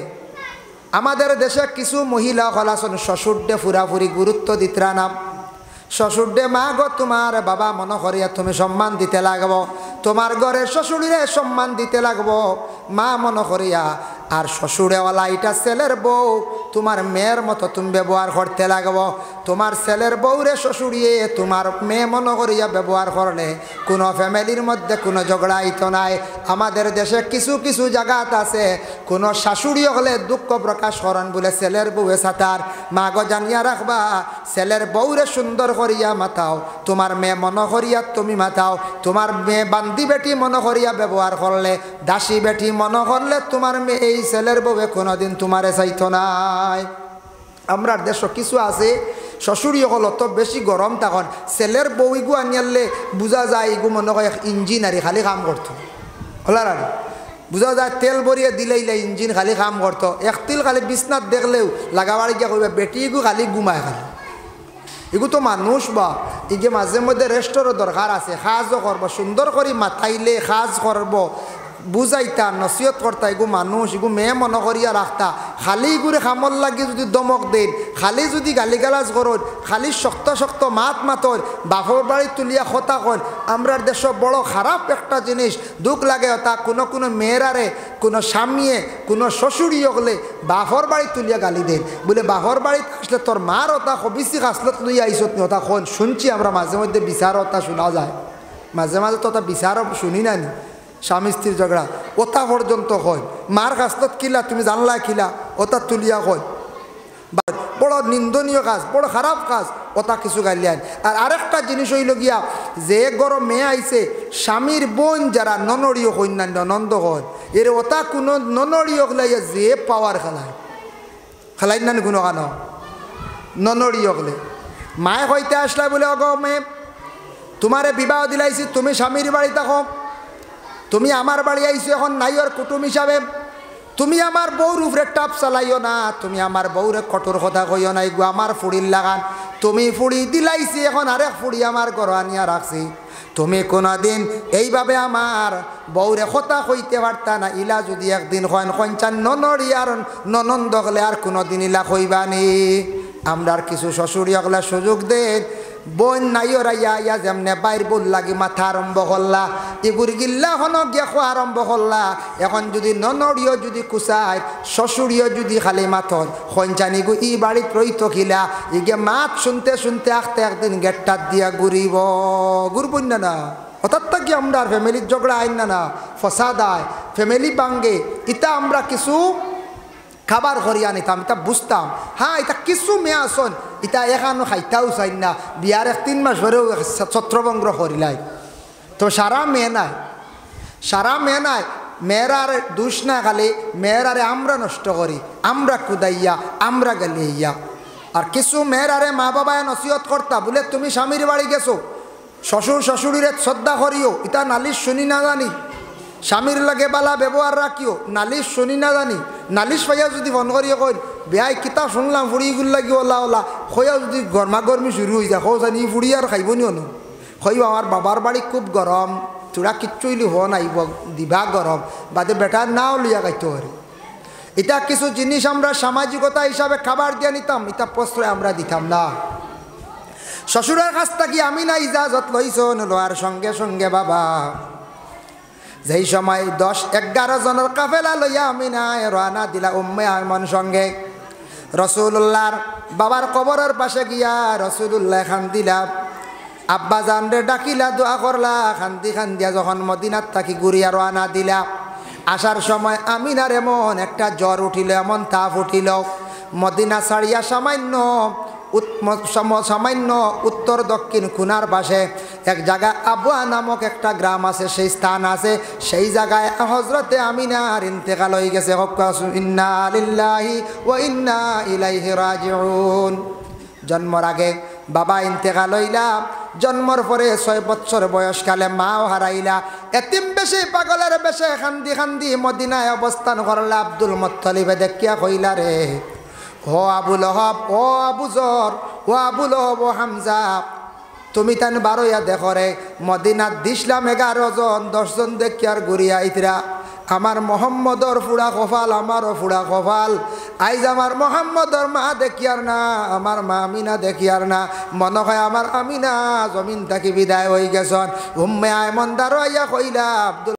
আমাদের দেশে কিছু মহিলা হলাসন শ্বশুরডে ফুরাফুরি গুরুত্ব দিতরা না। শ্বশুরডে মা গো তোমার বাবা মনে করিয়া তুমি সম্মান দিতে লাগবো, তোমার ঘরের শ্বশুরে সম্মান দিতে লাগবো মা মনে করিয়া। আর শ্বশুরেওয়ালা এটা ছেলের বউ, তোমার মেয়ের মতো তুমি ব্যবহার করতে লাগবো। তোমার ছেলের বউরে শ্বশুরিয়ে তোমার মেয়ে মনে করিয়া ব্যবহার করলে কোনো ফ্যামিলির মধ্যে কোনো ঝগড়া হইতো নাই। আমাদের দেশে কিছু কিছু জায়গাত আছে কোনো শাশুড়ি হলে দুঃখ প্রকাশ করেন বলে ছেলের বউয়ে সাঁতার। মা গো জানিয়া রাখবা, ছেলের বউরে সুন্দর করিয়া মাথাও, তোমার মেয়ে মনে করিয়া তুমি মাথাও। তোমার মেয়ে বান্দি বেটি মনে করিয়া ব্যবহার করলে, দাসী বেটি মনে করলে তোমার মেয়ে এই ছেলের বউয়ে কোনোদিন তোমারে চাইতো নাই। আমরা দেশ কিছু আছে শ্বশুরি হল তো বেশি গরম তখন ছেলের বউ ইগু আনিয়ালে বোঝা যায় ইগু মনে হয় ইঞ্জিনারি খালি কাম করতো হলার আর বোঝা যায় তেল ভরিয়ে দিলেইলে ইঞ্জিন খালি কাম করতো। একতিল খালি বিছনাত দেখলেও লাগাবার গিয়া কইবা বেটি ইগু খালি ঘুমায় খালি। এগু তো মানুষ বা ইগে মাঝে মধ্যে রেস্টরও দরকার আছে, সাজও করবো সুন্দর করে মাথাইলে সাজ করব বুঝাইতা নসিহত করতা। এগু মানুষ এগু মেয়ে মনে করিয়া রাখতা। খালি ইগুরে খামল লাগি যদি দমক দেন, খালি যদি গালিগালাজ করুন, খালি শক্ত শক্ত মাত মাতর বাপর বাড়ি তুলিয়া কথা কন। আমরা দেশ বড় খারাপ একটা জিনিস, দুঃখ লাগে তা কোনো কোনো মেয়েরারে কোনো স্বামীয়ে কোনো শ্বশুরি হলে বাপর বাড়ি তুলিয়া গালি দেন বলে বাপর বাড়িত আসলে তোর মার ওটা হবিসি খাসলত লইয়া আইসত নি ওটা খন শুনছি আমরা মাঝে মধ্যে বিচার ওটা শোনা যায়, মাঝে মাঝে তো ওটা বিচারও শুনি না নি। স্বামী স্ত্রীর ঝগড়া ওটা পর্যন্ত হয়, মার কাজত কিলা তুমি জানলা কিলা ওটা তুলিয়া হয়। বড় নিন্দনীয় কাজ, বড় খারাপ কাজ, ওটা কিছু গাইলেন। আর আরেকটা জিনিস হইল গিয়া যে গরম মেয়ে আইছে স্বামীর বোন যারা ননড়ীয় কন্যান্য নন্দ হয় এর ওটা কোনো ননড়ীয় লাইয়া যে পাওয়ার খেলাই না কোনো কানো ননড়ীয় হলে মায়ে হইতে আসলা বলে অগ মেয়ে তোমারে বিবাহ দিলাইছি, তুমি স্বামীর বাড়ি থাকো, তুমি আমার বাড়ি আইছো এখন নাইয়র কুটুম হিসাবে, তুমি আমার বউর উপরে টাপ চালাইও না, তুমি আমার বউরে কঠোর কথা কইও না, এগু আমার ফুড়ির লাগান, তুমি ফুড়ি দিলাইছি এখন আরেক ফুড়ি আমার ঘর আনিয়া রাখছি। তুমি কোনদিন এইভাবে আমার বউরে কথা কইতে পারতা না। ইলা যদি একদিন কন কঞ্চান ননড়ি আর ননন্দ হলে আর কোনোদিন ইলা কইবানি। আমরা কিছু শ্বশুরি হলে সুযোগ দেন বোন নাইরা ইয়া যেমনে বাইর বল লাগি মাথা আরম্ভ করলা, এগুর গিল্লা হন গিয়া খোয়া আরম্ভ করলা। এখন যদি ননড়িও যদি কুচায় শ্বশুরিও যদি খালি মাথর খঞ্চানি গু ই বাড়িত রইত খিলা ইগে মাত শুনতে শুনতে আখতে একদিন গেটটাত দিয়া ঘুরিব ঘুরবই না। অর্থাৎ কি আমরা ফ্যামিলির ঝগড়া আইন না ফসাদ আয় ফ্যামিলি বাঙ্গে ইটা আমরা কিছু খাবার করিয়া নিতাম, এটা বুঝতাম। হ্যাঁ এটা কিছু মেয়ে আসন এটা এখানো খাইতাও চাই না, বিয়ার 3 মাস ধরেও ছত্রভঙ্গ করিলাই। তো সারা মেয়ে নাই, সারা মেয়ে নাই, মেয়েরার দোষ না খালি মেয়েরারে আমরা নষ্ট করি, আমরা কুদাইয়া আমরা গালিয়া। আর কিছু মেয়েরারে মা বাবায় নসিহত করতা বলে তুমি স্বামীর বাড়ি গেছো শ্বশুর শ্বশুরিরে শ্রদ্ধা করিও, এটা নালিশ শুনি না জানি, স্বামীর লাগে বালা ব্যবহার রাখিও, নালিশ শুনি না জানি। নালিশ পাইয়া যদি ফোন করিও কই বেয়াই কিতাব শুনলাম ফুড়িগুলো লাগি ওলা ওলা খইয়া যদি গরমা গরমি শুরু হয়ে যায়, খো জানি ফুড়ি আর খাইব নি অনু খইব আমার বাবার বাড়ি খুব গরম, তোরা কিচ্ছুইলি হ নাইব দিবা গরম বাদে বেটার নাও লিয়া খাইতে পারে। এটা কিছু জিনিস আমরা সামাজিকতা হিসাবে খাবার দিয়ে নিতাম, এটা প্রশ্রয় আমরা দিতাম না। শ্বশুরের কাছ থেকে আমিনা ইজাজত লইছন, লওয়ার সঙ্গে সঙ্গে বাবা যেই সময় 10-11 জনের কাফেলা লইয়া আমিনা রওনা দিলা উম্মে আয়মন সঙ্গে রসুল্লাহর বাবার কবরের পাশে গিয়া রসুল্লাহ খান দিলা, আব্বা জান রে ডাকিলা, দোয়া করলা, খান্দি খান্দিয়া যখন মদিনার থাকি ঘুরিয়া রওনা দিলা, আসার সময় আমিনার এমন একটা জ্বর উঠিল, এমন তাপ উঠিল, মদিনা ছাড়িয়া সামান্য উত্তর দক্ষিণ খুনার পাশে এক জায়গা আবুয়া নামক একটা গ্রাম আছে, সেই স্থান আছে, সেই জায়গায় হজরতে আমিনার ইন্তেকাল হয়ে গেছে। ইন্না লিল্লাহি ওয়া ইন্না ইলাইহি রাজিউন। জন্মর আগে বাবা ইন্তেকাল হইলা, জন্মর পরে 6 বছর বয়সকালে মাও হারাইলা, এতিম বেশে পাগলের বেশে খান্দি খান্দি মদিনায় অবস্থান করলা। আব্দুল মুত্তালিবে দেখিয়া কইলা, রে ও আবু লহব, ও আবু জর, ও আবু লহব, ও হামজা, তুমি তান বারোয়া দেখো রে, মদিনাত দিসলাম 11 জন, 10 জন দেখিয়ার ঘুরিয়া আইতরা। আমার মোহাম্মদর ফুড়া কপাল, আমারও ফুড়া কপাল। আইজ আমার মোহাম্মদর মা দেখিয়ার না, আমার মা আমিনা দেখিয়ার না, মনে হয় আমার আমিনা জমিন থাকি বিদায় হয়ে গেছন। উম্মে আয়মন দাঁড়াইয়া কইলা, আব্দুল